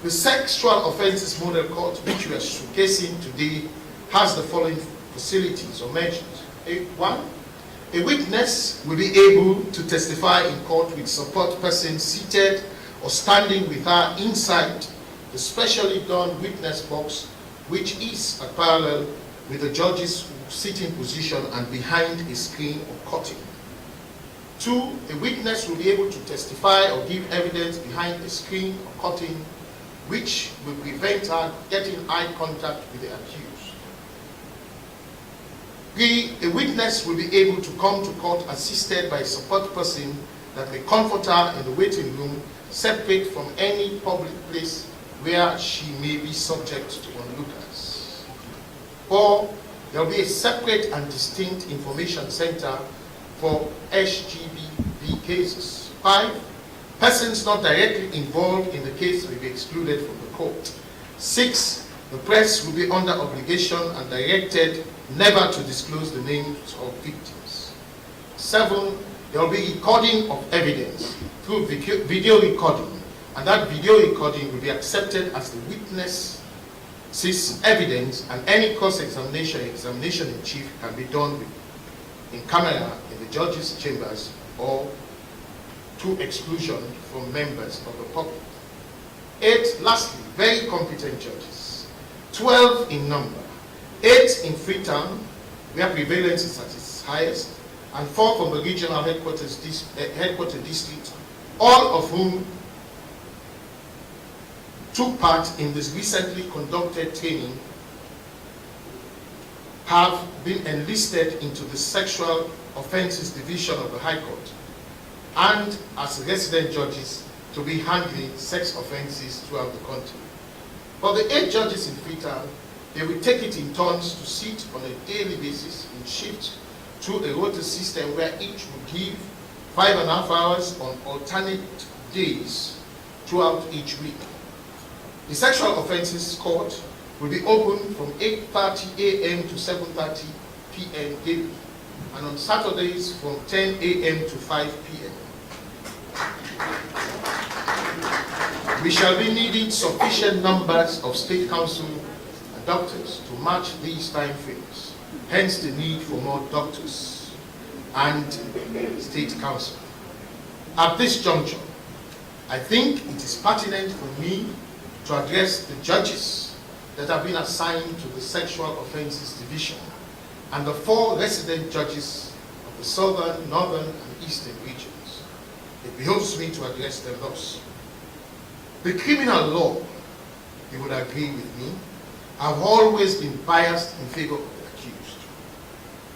The Sexual Offences Model Court, which we are showcasing today, has the following facilities or measures. 1. A witness will be able to testify in court with support persons seated or standing with her inside the specially done witness box, which is parallel with the judge's sitting position and behind a screen or curtain. 2. A witness will be able to testify or give evidence behind a screen or curtain, which will prevent her getting eye contact with the accused. 3. A witness will be able to come to court assisted by a support person that may comfort her in the waiting room, separate from any public place where she may be subject to onlookers. 4. There will be a separate and distinct information center for SGB cases. 5. Persons not directly involved in the case will be excluded from the court. 6. The press will be under obligation and directed never to disclose the names of victims. 7. There will be recording of evidence through video recording, and that video recording will be accepted as the witness's evidence, and any cross-examination, examination in chief can be done in camera in the judge's chambers or to exclusion from members of the public. 8, lastly, very competent judges, 12 in number, 8 in Freetown, where prevalence is at its highest, and 4 from the regional headquarters district, all of whom took part in this recently conducted training, have been enlisted into the Sexual Offences Division of the High Court, and as resident judges to be handling sex offences throughout the country. For the 8 judges in Freetown, they will take it in turns to sit on a daily basis in shifts through a rota system where each will give 5.5 hours on alternate days throughout each week. The Sexual Offences Court will be open from 8:30 a.m. to 7:30 p.m. daily, and on Saturdays from 10 a.m. to 5 p.m. We shall be needing sufficient numbers of state council and doctors to match these time frames, hence the need for more doctors and state council. At this juncture, I think it is pertinent for me to address the judges that have been assigned to the Sexual Offences Division and the 4 resident judges of the southern, northern, and eastern regions. It behoves me to address them thus. The criminal law, you would agree with me, have always been biased in favor of the accused.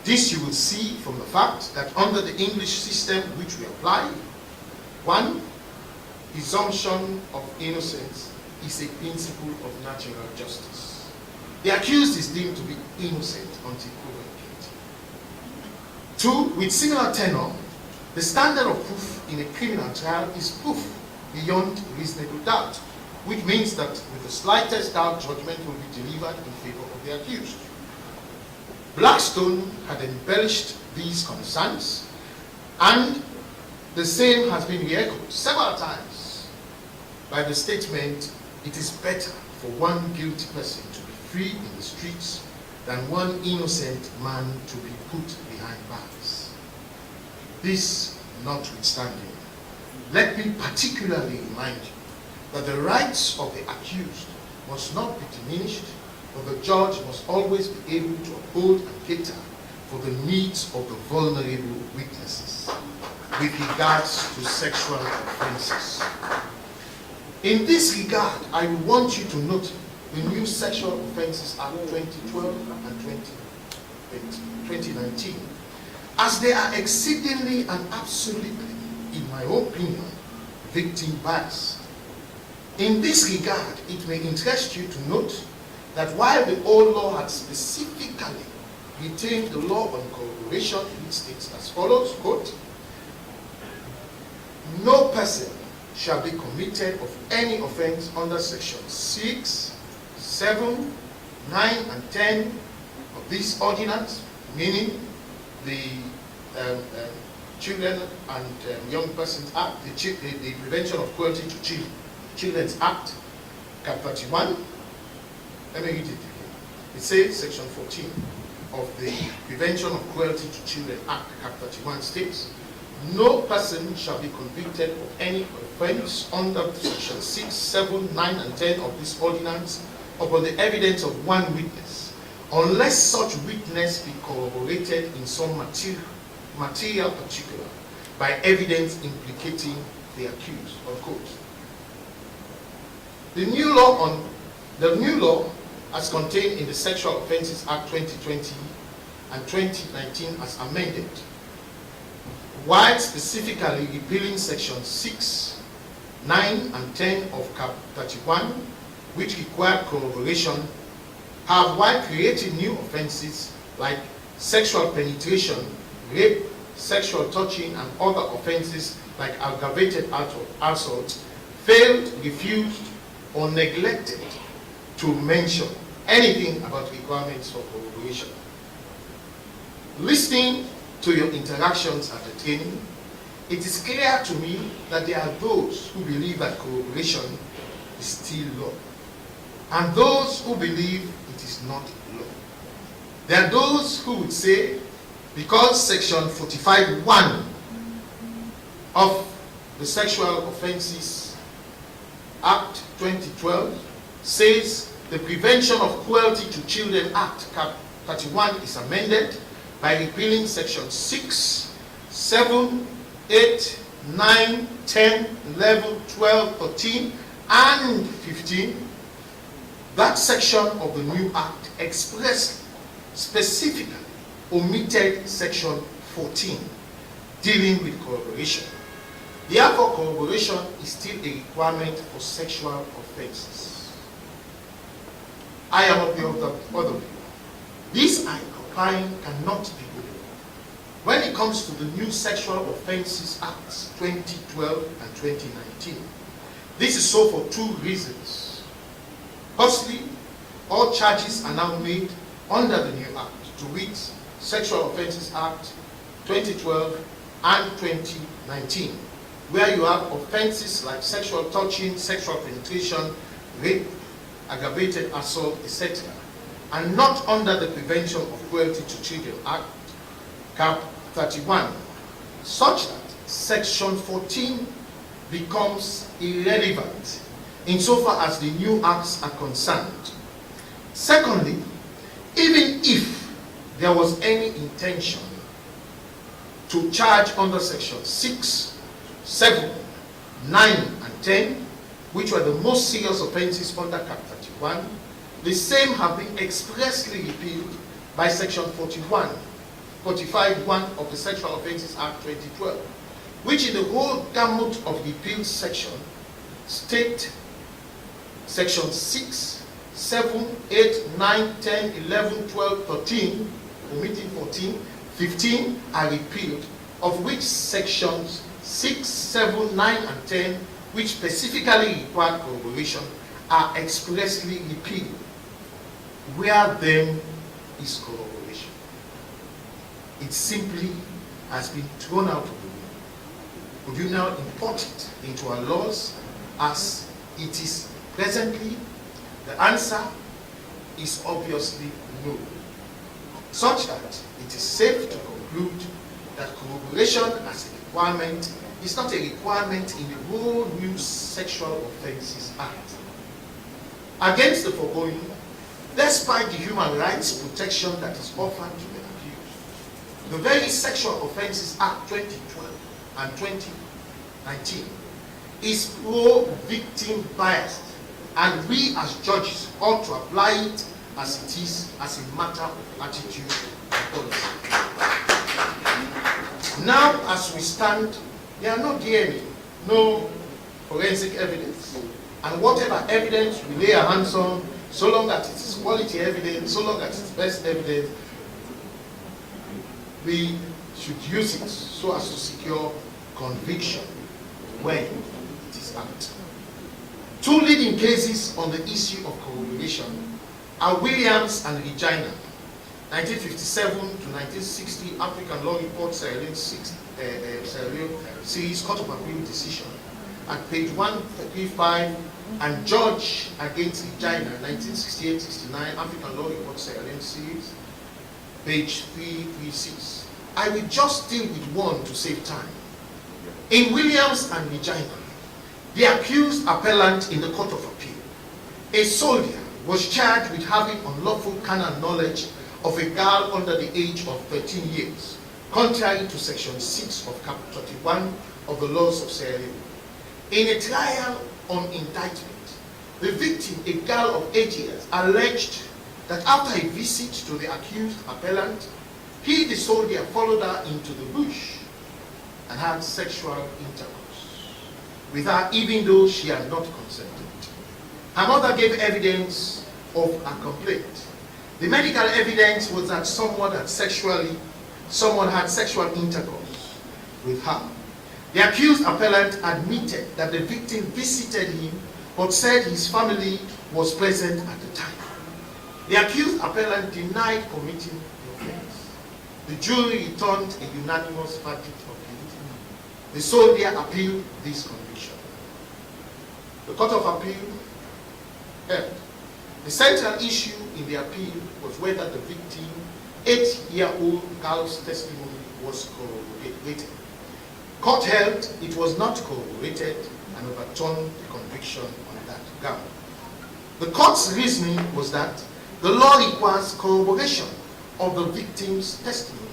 This you will see from the fact that under the English system which we apply, 1, presumption of innocence is a principle of natural justice. The accused is deemed to be innocent until proven guilty. 2, with similar tenor, the standard of proof in a criminal trial is proof beyond reasonable doubt, which means that with the slightest doubt, judgment will be delivered in favor of the accused. Blackstone had embellished these concerns, and the same has been re-echoed several times by the statement, it is better for one guilty person to be free in the streets than one innocent man to be put behind bars. This notwithstanding, let me particularly remind you that the rights of the accused must not be diminished, but the judge must always be able to uphold and cater for the needs of the vulnerable witnesses with regards to sexual offences. In this regard, I want you to note the new Sexual Offences Act 2012 and 2019, as they are exceedingly and absolutely, in my opinion, victim biased. In this regard, it may interest you to note that while the old law had specifically retained the law on corroboration, which states as follows, quote, no person shall be committed of any offense under section 6, 7, 9, and 10 of this ordinance, meaning the Children and Young Persons Act, the Prevention of Cruelty to Children's Act, Cap 31. Let me read it again. It says, section 14 of the Prevention of Cruelty to Children Act, Cap 31 states, no person shall be convicted of any offense under section 6, 7, 9, and 10 of this ordinance upon the evidence of one witness, unless such witness be corroborated in some material particular by evidence implicating the accused, unquote. The new law as contained in the Sexual Offences Act 2020 and 2019 as amended, while specifically repealing section 6, 9, and 10 of Cap 31, which required corroboration, have, while creating new offences like sexual penetration, rape, sexual touching, and other offences like aggravated assault, failed, refused, or neglected to mention anything about requirements for corroboration. Listening to your interactions at the training, it is clear to me that there are those who believe that corroboration is still law, and those who believe it is not law. There are those who would say, because section 45(1) of the Sexual Offences Act 2012 says the Prevention of Cruelty to Children Act Cap 31 is amended by repealing section 6, 7, 8, 9, 10, 11, 12, 13, and 15. That section of the new act expressly, specifically omitted section 14 dealing with corroboration. Therefore, corroboration is still a requirement for sexual offenses. I am of the other view. This I opine cannot be good. When it comes to the new Sexual Offences Acts 2012 and 2019, this is so for two reasons. Firstly, all charges are now made under the new act, to wit, Sexual Offences Act 2012 and 2019, where you have offenses like sexual touching, sexual penetration, rape, aggravated assault, etc., and not under the Prevention of Cruelty to Children Act, Cap 31, such that Section 14 becomes irrelevant insofar as the new acts are concerned. Secondly, even if there was any intention to charge under Section 6, 7, 9, and 10, which were the most serious offenses under Cap 31, the same have been expressly repealed by Section 45(1) of the Sexual Offences Act 2012, which in the whole gamut of repealed section state Section 6, 7, 8, 9, 10, 11, 12, 13, omitting 14, 15 are repealed, of which sections 6, 7, 9, and 10, which specifically require corroboration, are expressly repealed. Where then is corroboration? It simply has been thrown out of the window. Would you now import it into our laws as it is presently? The answer is obviously no, such that it is safe to conclude that corroboration as a requirement is not a requirement in the whole new Sexual Offences Act. Against the foregoing, despite the human rights protection that is offered to the accused, the very Sexual Offences Act 2012 and 2019 is pro-victim biased, and we as judges ought to apply it as it is, as a matter of attitude and policy. Now, as we stand, there are no DNA, no forensic evidence, and whatever evidence we lay our hands on, so long as it is quality evidence, so long as it's best evidence, we should use it so as to secure conviction when it is apt. Two leading cases on the issue of corroboration are Williams and Regina, 1957 to 1960 African Law Report Sierra Leone Series Court of Appeal decision at page 135, and George against Regina, 1968-69 African Law Report Sierra Leone Series, page 336. I will just deal with one to save time. In Williams and Regina, the accused appellant in the Court of Appeal, a soldier, was charged with having unlawful carnal knowledge of a girl under the age of 13 years, contrary to Section 6 of Cap 31 of the laws of Sierra Leone. In a trial on indictment, the victim, a girl of 8 years, alleged that after a visit to the accused appellant, he, the soldier, followed her into the bush and had sexual intercourse with her, even though she had not consented. Her mother gave evidence of her complaint. The medical evidence was that someone had sexual intercourse with her. The accused appellant admitted that the victim visited him, but said his family was present at the time. The accused appellant denied committing the offense. The jury returned a unanimous verdict of guilty. The soldier appealed this conviction. The Court of Appeal held. The central issue in the appeal was whether the victim, 8-year-old girl's testimony was corroborated. Court held it was not corroborated and overturned the conviction on that ground. The court's reasoning was that the law requires corroboration of the victim's testimony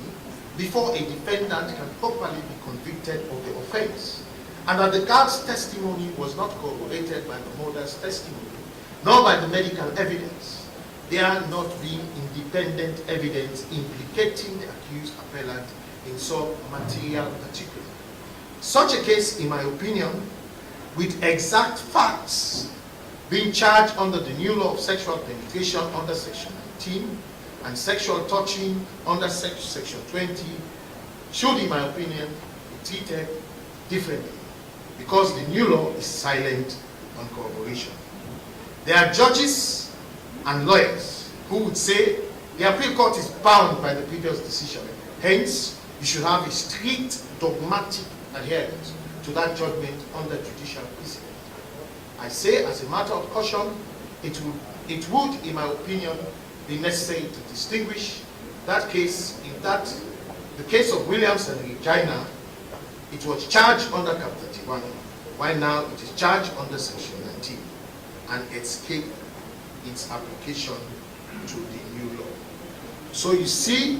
before a defendant can properly be convicted of the offense, and that the girl's testimony was not corroborated by the mother's testimony, nor by the medical evidence, there not being independent evidence implicating the accused appellant in some material particular. Such a case, in my opinion, with exact facts being charged under the new law of sexual penetration under Section 19 and sexual touching under Section 20, should, in my opinion, be treated differently, because the new law is silent on corroboration. There are judges and lawyers who would say the appeal court is bound by the previous decision. Hence, you should have a strict dogmatic adherence to that judgment under judicial precedent. I say, as a matter of caution, it would, in my opinion, be necessary to distinguish that case. In that, the case of Williams and Regina, it was charged under Cap 31, while now it is charged under Section 19, and escaped its application to the new law. So you see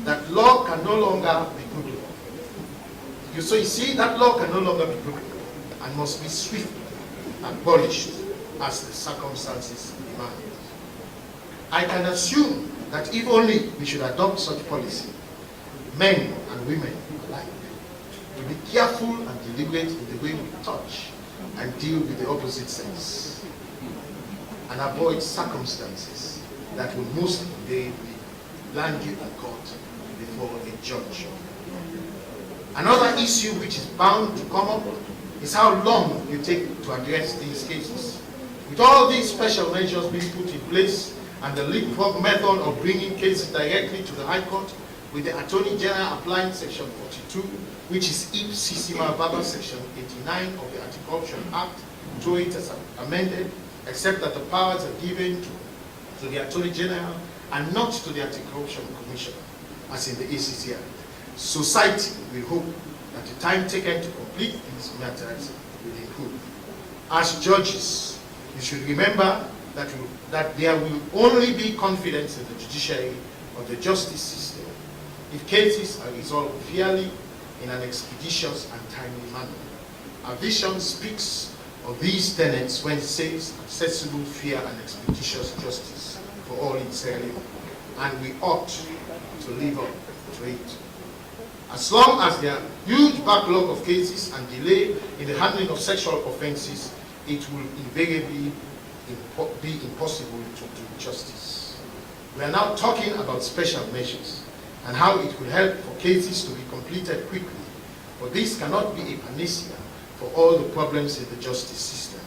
that law can no longer be good law. So you see that law can no longer be good law and must be swiftly abolished as the circumstances demand. I can assume that if only we should adopt such policy, men and women alike will be careful and deliberate in the way we touch and deal with the opposite sex, and avoid circumstances that will most invariably land you in court before a judge. Another issue which is bound to come up is how long you take to address these cases. With all these special measures being put in place and the leapfrog method of bringing cases directly to the High Court, with the Attorney General applying Section 42, which is ipsissima verbis Section 89 of the Anti-Corruption Act, though it is amended, except that the powers are given to the Attorney General and not to the Anti-Corruption Commission, as in the ACC Act. Society will hope that the time taken to complete these matters will improve. As judges, you should remember that there will only be confidence in the judiciary or the justice system if cases are resolved fairly in an expeditious and timely manner. Our vision speaks of these tenets when it says accessible, fair, and expeditious justice for all its area, and we ought to live up to it. As long as there are huge backlog of cases and delay in the handling of sexual offenses, it will invariably be impossible to do justice. We are now talking about special measures and how it will help for cases to be completed quickly, but this cannot be a panacea for all the problems in the justice system.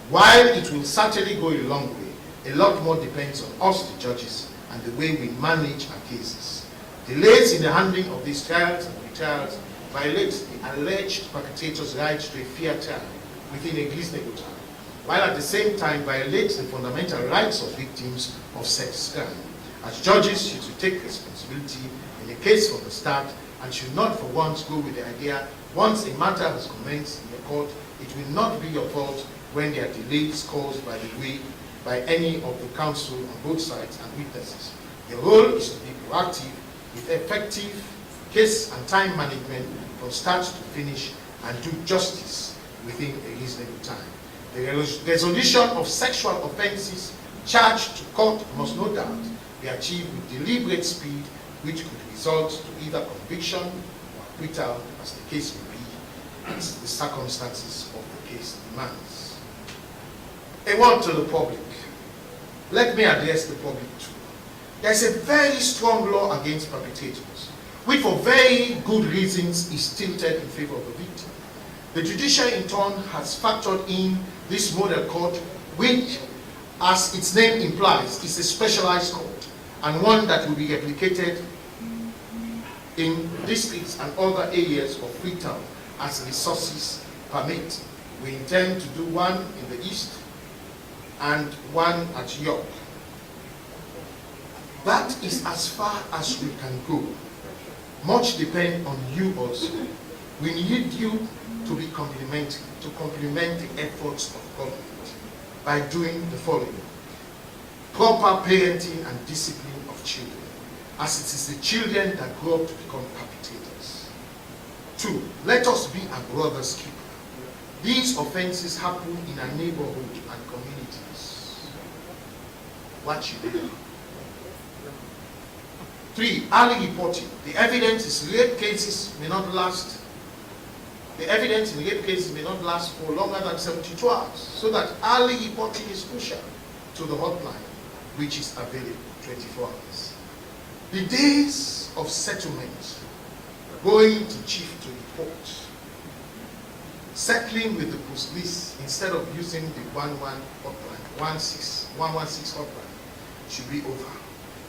While it will certainly go a long way, a lot more depends on us, the judges, and the way we manage our cases. Delays in the handling of these trials and retrials violate the alleged perpetrator's right to a fair trial within a reasonable time, while at the same time violates the fundamental rights of victims of sex crime. As judges, you should take responsibility in a case from the start and should not for once go with the idea once a matter has commenced in the court, it will not be your fault when there are delays caused by any of the counsel on both sides and witnesses. Your role is to be proactive with effective case and time management from start to finish and do justice within a reasonable time. The resolution of sexual offenses charged to court must no doubt be achieved with deliberate speed, which could result to either conviction or acquittal, as the case may be, as the circumstances of the case demands. A word to the public. Let me address the public too. There is a very strong law against perpetrators, which for very good reasons is tilted in favor of the victim. The judiciary in turn has factored in this model court, which, as its name implies, is a specialized court and one that will be replicated in districts and other areas of Freetown as resources permit. We intend to do one in the east and one at York. That is as far as we can go. Much depends on you also. We need you to be complement the efforts of government by doing the following. Proper parenting and discipline of children, as it is the children that grow up to become perpetrators. 2, let us be a brother's keeper. These offenses happen in our neighborhood and communities. Watch it there. 3, early reporting. The evidence is rape cases may not last. The evidence in rape cases may not last for longer than 72 hours, so that early reporting is crucial to the hotline, which is available 24 hours. The days of settlement, going to chief to report, settling with the police instead of using the 11 hotline, 116 hotline, should be over.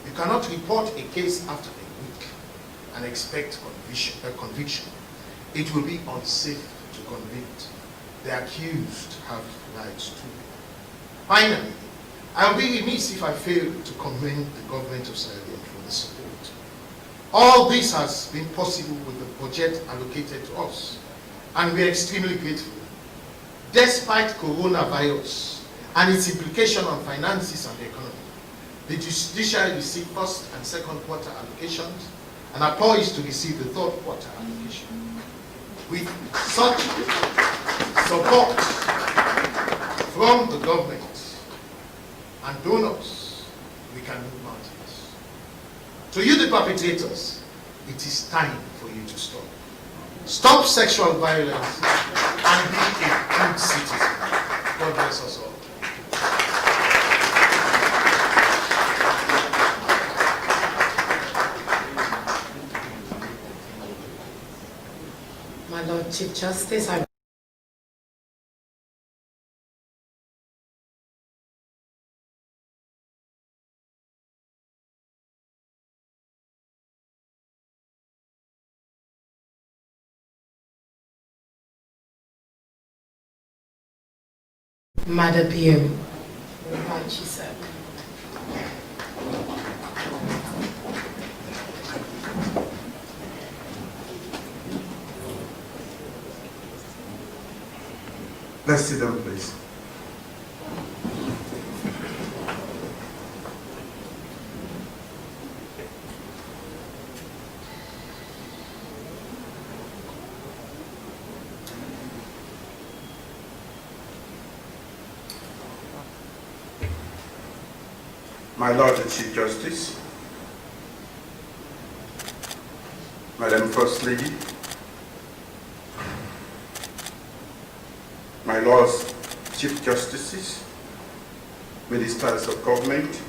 You cannot report a case after a week and expect conviction. It will be unsafe to convict. The accused have rights too. Finally, I will be remiss if I fail to commend the government of Sierra Leone for the support. All this has been possible with the budget allocated to us, and we are extremely grateful. Despite coronavirus and its implication on finances and the economy, the judiciary received first and second quarter allocations and are poised to receive the third quarter allocation. With such support from the government and donors, we can move mountains. To you, the perpetrators, it is time for you to stop. Stop sexual violence and be a good citizen. God bless us all. My Lord Chief Justice, Madam PM, I invite you, sir. Let's sit down, please. My Lord the Chief Justice, Madam First Lady, my Lords Chief Justices, Ministers of Government,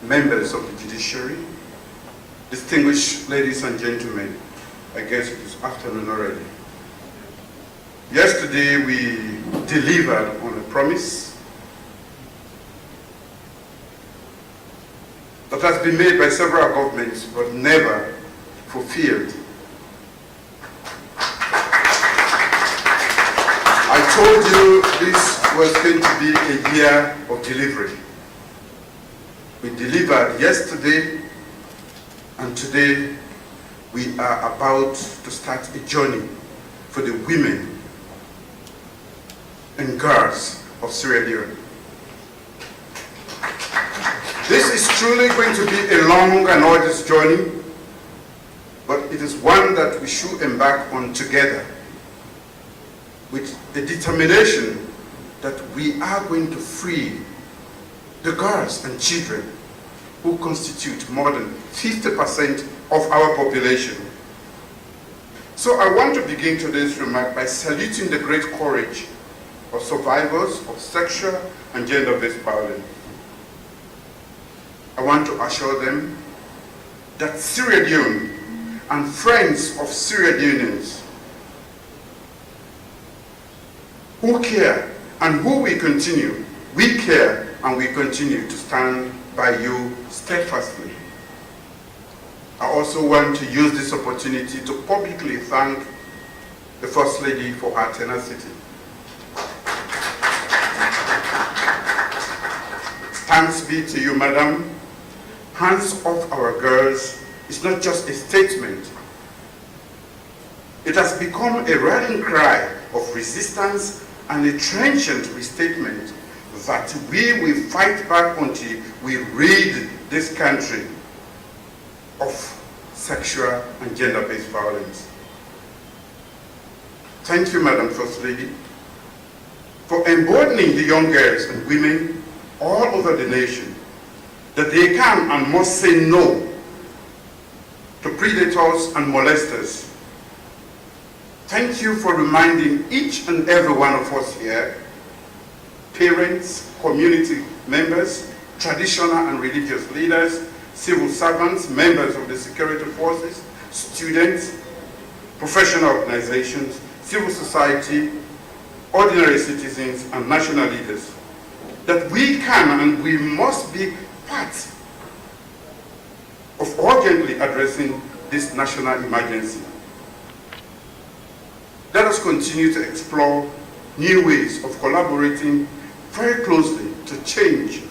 members of the Judiciary, distinguished ladies and gentlemen, I guess it is afternoon already. Yesterday we delivered on a promise that has been made by several governments but never fulfilled. I told you this was going to be a year of delivery. We delivered yesterday, and today we are about to start a journey for the women and girls of Sierra Leone. This is truly going to be a long and arduous journey, but it is one that we should embark on together with the determination that we are going to free the girls and children who constitute more than 50% of our population. So I want to begin today's remark by saluting the great courage of survivors of sexual and gender-based violence. I want to assure them that Sierra Leone and friends of Sierra Leoneans who care and who we care and we continue to stand by you steadfastly. I also want to use this opportunity to publicly thank the First Lady for her tenacity. Thanks be to you, Madam. Hands off our girls is not just a statement. It has become a rallying cry of resistance and a trenchant statement that we will fight back until we rid this country of sexual and gender-based violence. Thank you, Madam First Lady, for emboldening the young girls and women all over the nation that they can and must say no to predators and molesters. Thank you for reminding each and every one of us here, parents, community members, traditional and religious leaders, civil servants, members of the security forces, students, professional organizations, civil society, ordinary citizens, and national leaders, that we can and we must be part of urgently addressing this national emergency. Let us continue to explore new ways of collaborating very closely to change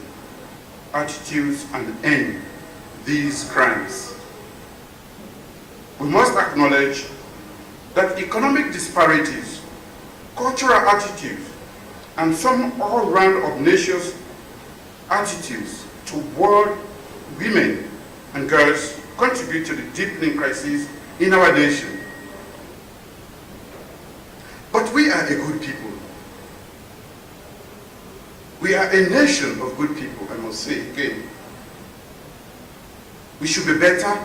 attitudes and end these crimes. We must acknowledge that economic disparities, cultural attitudes, and some all-round obnoxious attitudes toward women and girls contribute to the deepening crisis in our nation. But we are a good people. We are a nation of good people, I must say again. We should be better.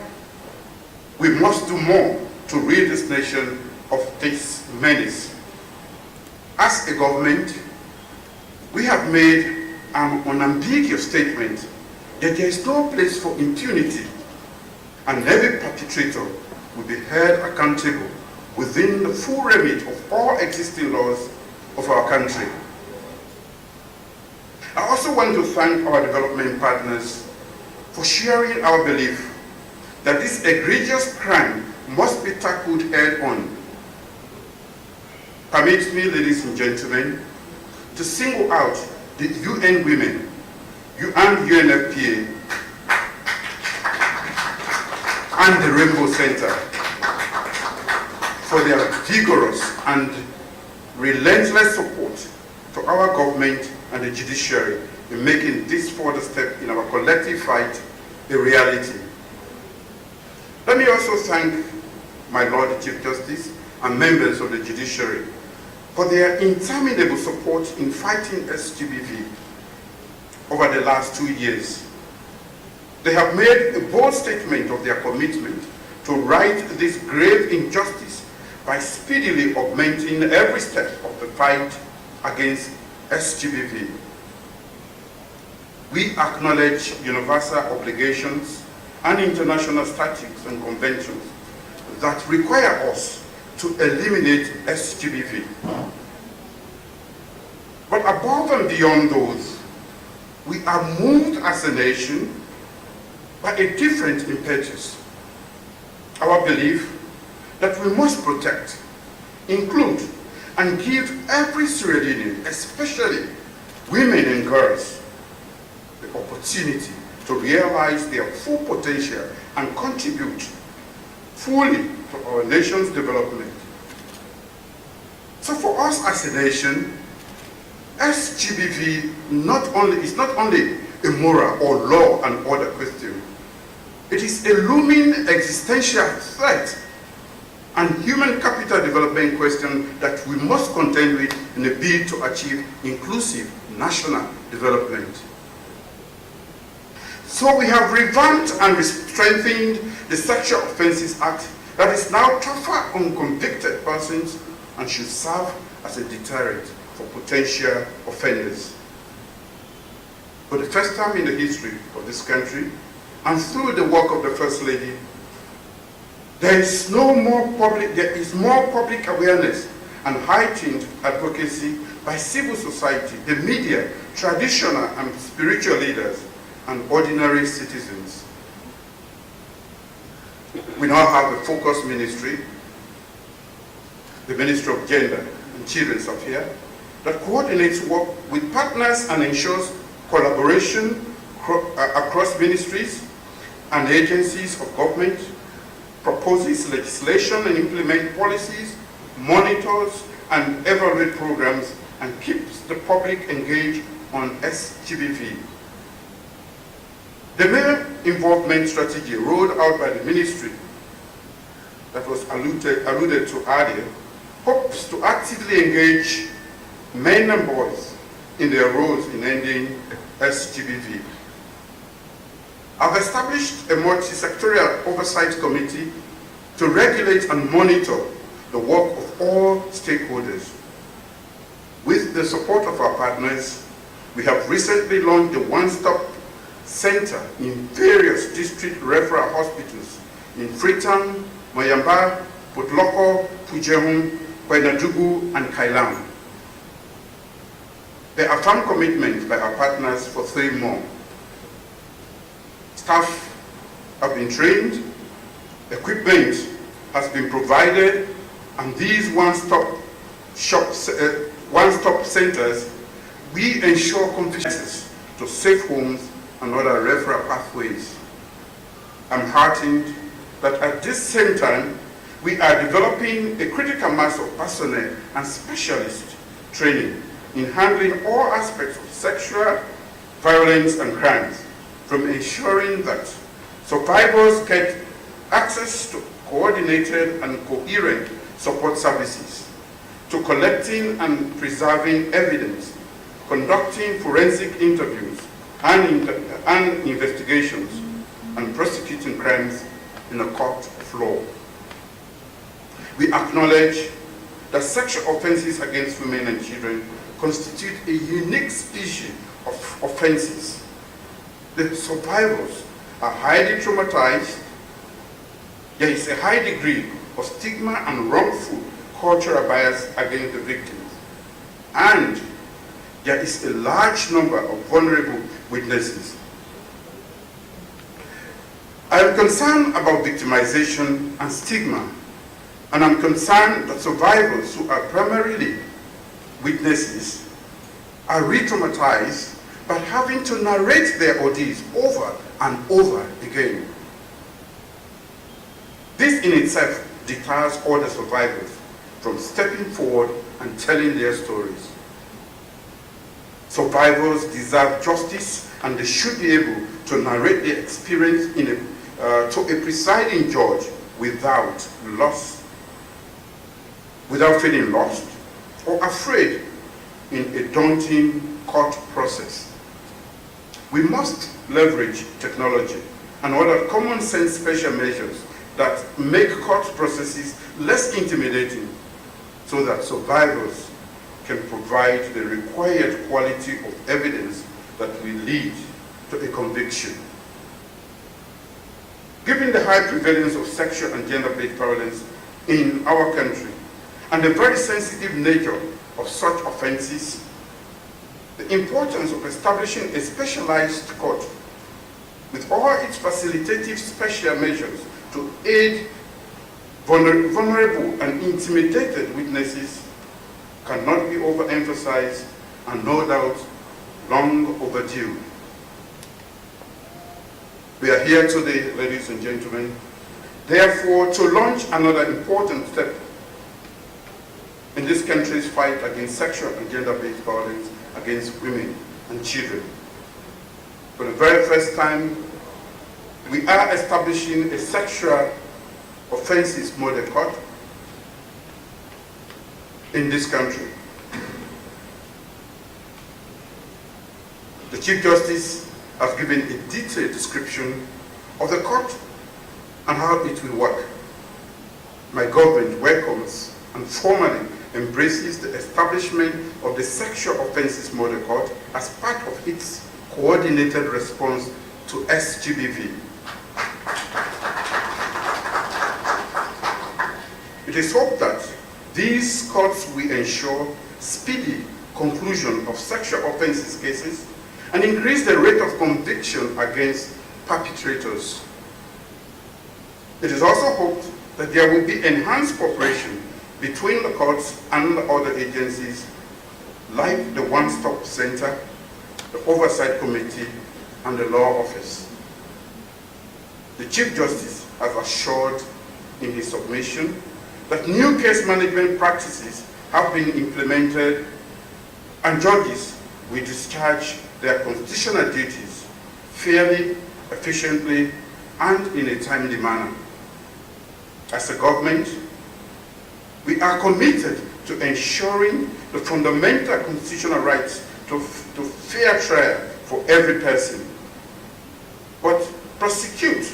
We must do more to rid this nation of this menace. As a government, we have made an unambiguous statement that there is no place for impunity, and every perpetrator will be held accountable within the full remit of all existing laws of our country. I also want to thank our development partners for sharing our belief that this egregious crime must be tackled head-on. Permit me, ladies and gentlemen, to single out the UN Women, and UNFPA, and the Rainbow Center for their vigorous and relentless support to our government and the judiciary in making this further step in our collective fight a reality. Let me also thank my Lord the Chief Justice and members of the judiciary for their interminable support in fighting SGBV over the last 2 years. They have made a bold statement of their commitment to right this grave injustice by speedily augmenting every step of the fight against SGBV. We acknowledge universal obligations and international statutes and conventions that require us to eliminate SGBV. But above and beyond those, we are moved as a nation by a different impetus. Our belief that we must protect, include, and give every Sierra Leonean, especially women and girls, the opportunity to realize their full potential and contribute fully to our nation's development. So for us as a nation, SGBV is not only a moral or law and order question. It is a looming existential threat and human capital development question that we must contend with in a bid to achieve inclusive national development. So we have revamped and strengthened the Sexual Offences Act that is now tougher on convicted persons and should serve as a deterrent for potential offenders. For the first time in the history of this country, and through the work of the First Lady, there is more public awareness and heightened advocacy by civil society, the media, traditional and spiritual leaders, and ordinary citizens. We now have a focused ministry the Ministry of Gender and Children's Affairs, that coordinates work with partners and ensures collaboration across ministries and agencies of government, proposes legislation and implements policies, monitors and evaluates programs, and keeps the public engaged on SGBV. The male involvement strategy rolled out by the ministry that was alluded to earlier hopes to actively engage men and boys in their roles in ending SGBV. I've established a multi-sectorial oversight committee to regulate and monitor the work of all stakeholders. With the support of our partners, we have recently launched a one-stop center in various district referral hospitals in Freetown, Mayamba, Putloko, Pujehun, Kwainadugu, and Kailam. There are firm commitments by our partners for 3 more. Staff have been trained, equipment has been provided, and these one-stop centers, we ensure conveniences to safe homes and other referral pathways. I'm heartened that at this same time, we are developing a critical mass of personnel and specialist training in handling all aspects of sexual violence and crimes, from ensuring that survivors get access to coordinated and coherent support services, to collecting and preserving evidence, conducting forensic interviews and investigations, and prosecuting crimes in a court of law. We acknowledge that sexual offenses against women and children constitute a unique species of offenses. The survivors are highly traumatized. There is a high degree of stigma and wrongful cultural bias against the victims. And there is a large number of vulnerable witnesses. I am concerned about victimization and stigma, and I'm concerned that survivors who are primarily witnesses are re-traumatized by having to narrate their ordeals over and over again. This in itself deters other survivors from stepping forward and telling their stories. Survivors deserve justice, and they should be able to narrate their experience to a presiding judge without feeling lost or afraid in a daunting court process. We must leverage technology and other common sense special measures that make court processes less intimidating, so that survivors can provide the required quality of evidence that will lead to a conviction. Given the high prevalence of sexual and gender-based violence in our country and the very sensitive nature of such offenses, the importance of establishing a specialized court with all its facilitative special measures to aid vulnerable and intimidated witnesses cannot be overemphasized, and no doubt long overdue. We are here today, ladies and gentlemen, therefore, to launch another important step in this country's fight against sexual and gender-based violence against women and children. For the very first time, we are establishing a sexual offences model court in this country. The Chief Justice has given a detailed description of the court and how it will work. My government welcomes and formally embraces the establishment of the Sexual Offences Model Court as part of its coordinated response to SGBV. It is hoped that these courts will ensure speedy conclusion of sexual offences cases and increase the rate of conviction against perpetrators. It is also hoped that there will be enhanced cooperation between the courts and the other agencies like the One-Stop Center, the Oversight Committee, and the Law Office. The Chief Justice has assured in his submission that new case management practices have been implemented and judges will discharge their constitutional duties fairly, efficiently, and in a timely manner. As a government, we are committed to ensuring the fundamental constitutional rights to fair trial for every person. But prosecute,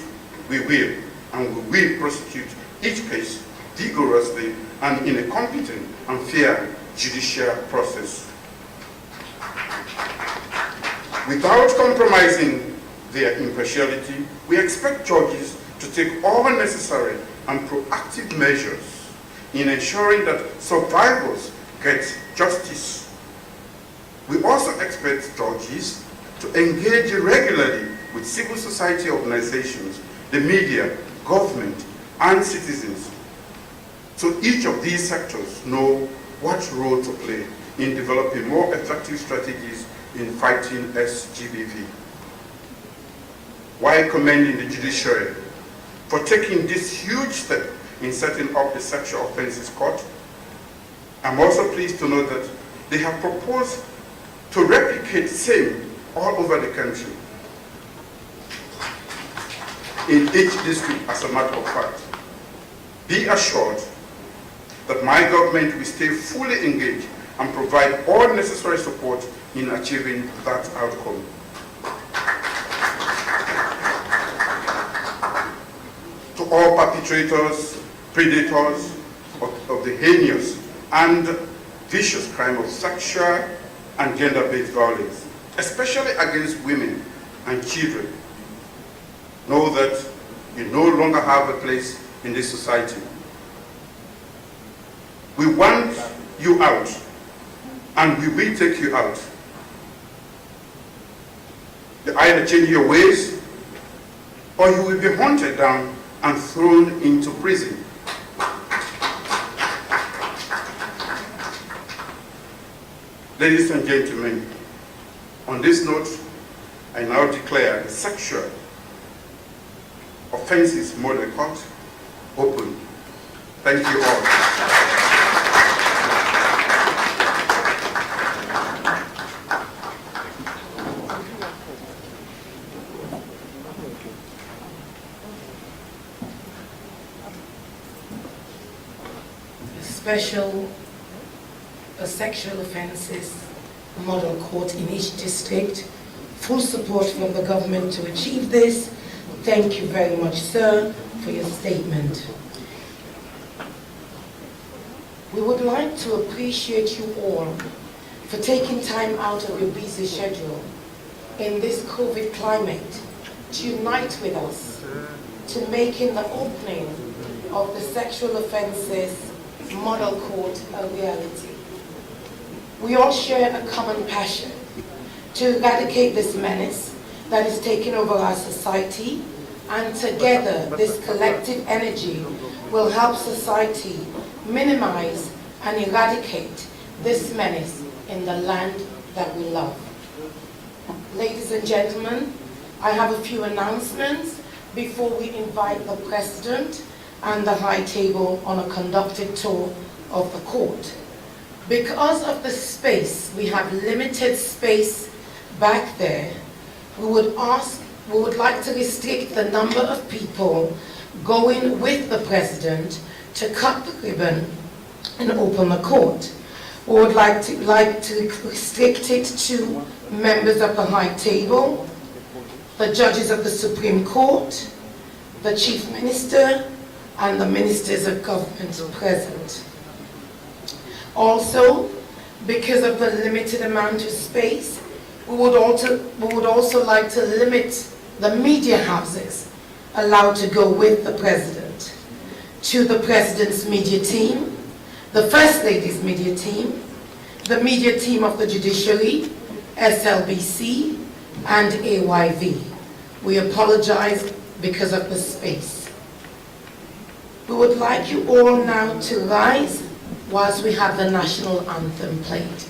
we will, and we will prosecute each case vigorously and in a competent and fair judicial process. Without compromising their impartiality, we expect judges to take all necessary and proactive measures in ensuring that survivors get justice. We also expect judges to engage regularly with civil society organizations, the media, government, and citizens, so each of these sectors know what role to play in developing more effective strategies in fighting SGBV. While commending the judiciary for taking this huge step in setting up the Sexual Offences Court, I'm also pleased to note that they have proposed to replicate same all over the country, in each district, as a matter of fact. Be assured that my government will stay fully engaged and provide all necessary support in achieving that outcome. To all perpetrators, predators of the heinous and vicious crime of sexual and gender-based violence, especially against women and children, know that you no longer have a place in this society. We want you out, and we will take you out. You either change your ways, or you will be hunted down and thrown into prison. Ladies and gentlemen, on this note, I now declare the Sexual Offences Model Court open. Thank you all. A sexual offences model court in each district. Full support from the government to achieve this. Thank you very much, sir, for your statement. We would like to appreciate you all for taking time out of your busy schedule in this COVID climate to unite with us to making the opening of the sexual offences model court a reality. We all share a common passion to eradicate this menace that is taking over our society, and together this collective energy will help society minimize and eradicate this menace in the land that we love. Ladies and gentlemen, I have a few announcements before we invite the President and the High Table on a conducted tour of the court. Because of the space, we have limited space back there, we would like to restrict the number of people going with the President to cut the ribbon and open the court. We would like to restrict it to members of the High Table, the judges of the Supreme Court, the Chief Minister, and the Ministers of Government present. Also, because of the limited amount of space, we would also like to limit the media houses allowed to go with the President. To the President's media team, the First Lady's media team, the media team of the Judiciary, SLBC, and AYV. We apologize because of the space. We would like you all now to rise whilst we have the national anthem played.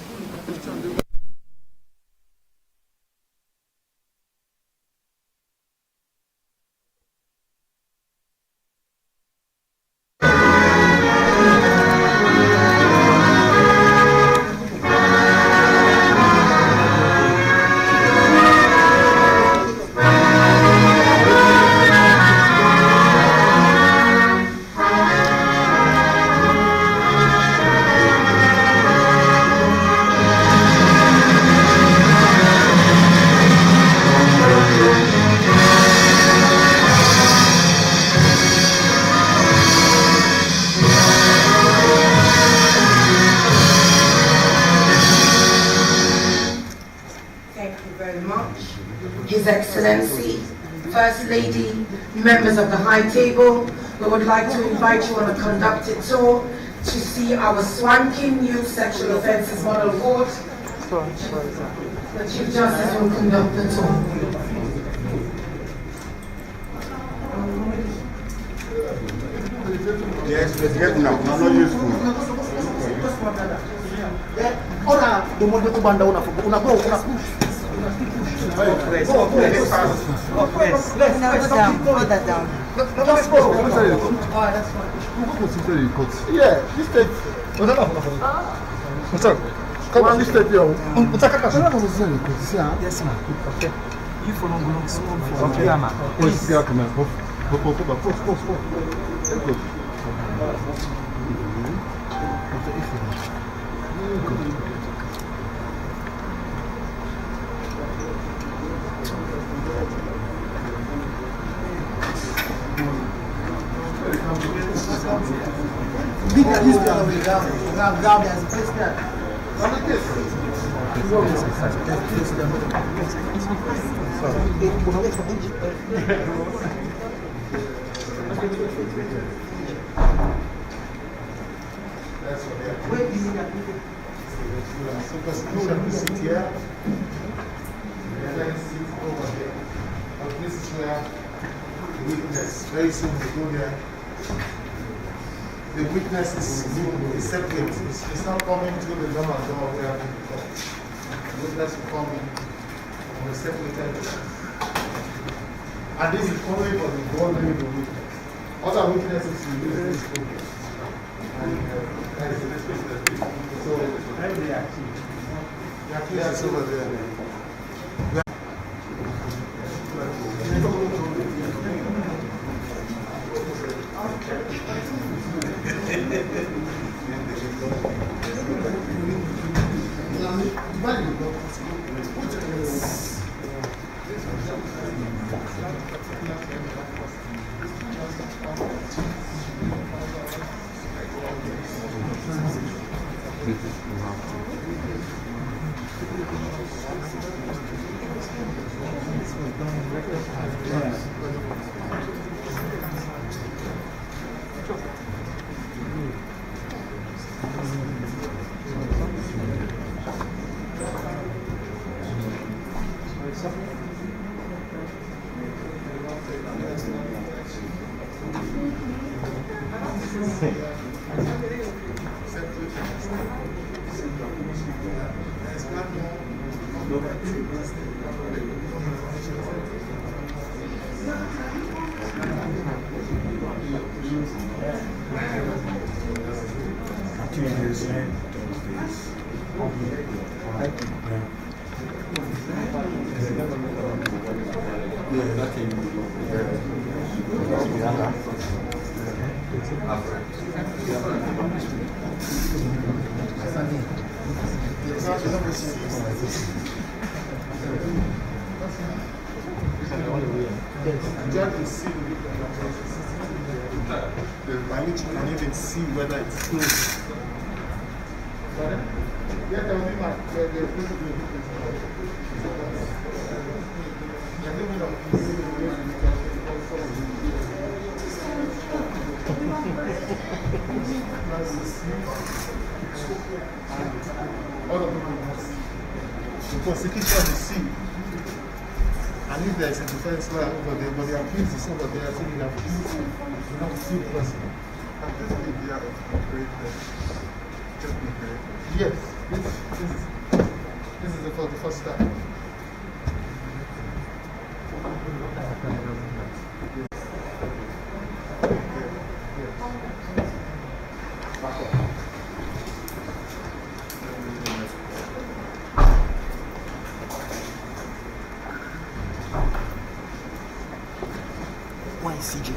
His Excellency, First Lady, members of the High Table, we would like to invite you on a conducted tour to see our swanking new sexual offences model court. The Chief Justice will conduct the tour. Yes, let's get now. I'm not useful. Ora, the model to banda una push. Let's down. Just go. That's fine. Yeah, this take. What's up? Come on, this take yo. Yes, ma'am. Okay. You follow along small for Ghana. Please. Down there's a place there. Sit here. Then sit over there. This is where the witness, very soon we go there. The witness is separate. It's not coming through the normal door where people come. The witness will come in on a separated door. And this is only for the boundary of the witness. Other witnesses will use this program. And so, yes, over there. By which you can even see whether it's closed. The prosecution is see. And if there is a defense lawyer over there, but the accused is over there, so you have two person. And this is the idea of greatness. Yes, this is for the first time. Why CJ?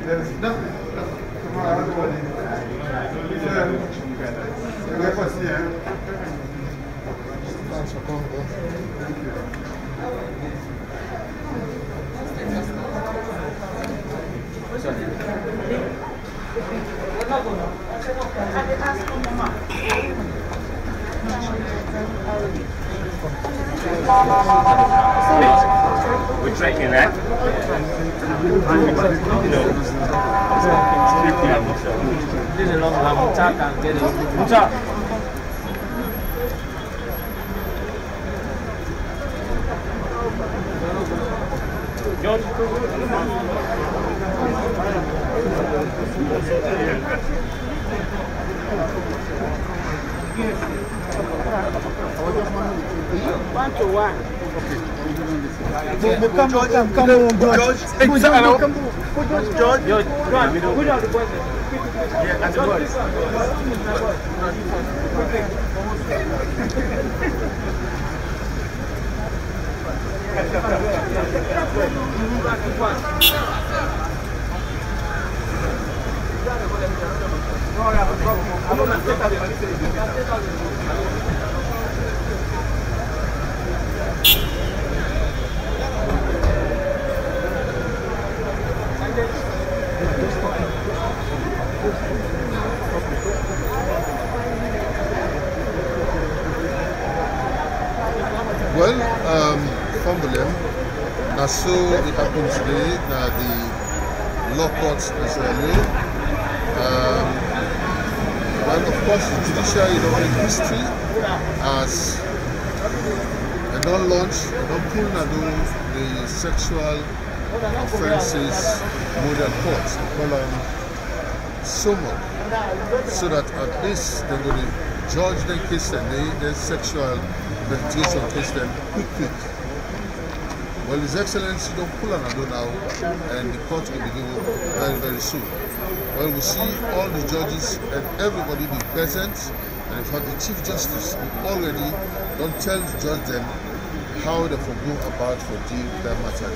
There's nothing. Thanks for coming, bro. Thank you. We're tracking that. This is a long Well, Fumble, now so it happened today that the law court is early. Well, of course, the judiciary in history has don't launch, don't pull the sexual offences model court, call them SOMO, so that at least they're going to judge the case and the sexual meditation case them quick. Well, His Excellency don't pull an ado now, and the court will begin very, very soon. Well, we see all the judges and everybody be present, and in fact the Chief Justice already don't tell the judge them how they will go about for deal with that matter.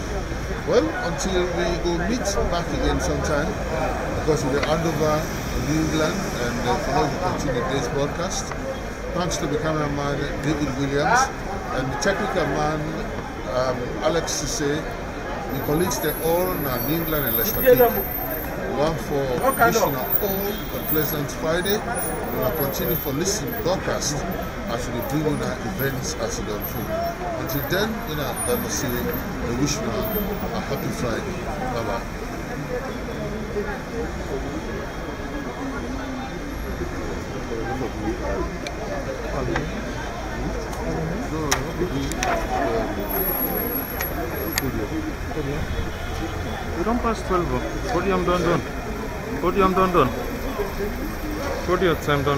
Well, until we go meet back again sometime, because we will hand over to New England and for now we continue today's broadcast. Thanks to the cameraman David Williams and the technical man Alex Sisse, the colleagues they all in New England and Leicester. One for wishing all a pleasant Friday. We will continue for listening broadcast as we bring on our events as it unfold. Until then, that will say we wish you a happy Friday. Bye bye. We don't pass 12. Podium done. Podium done. Podium time done.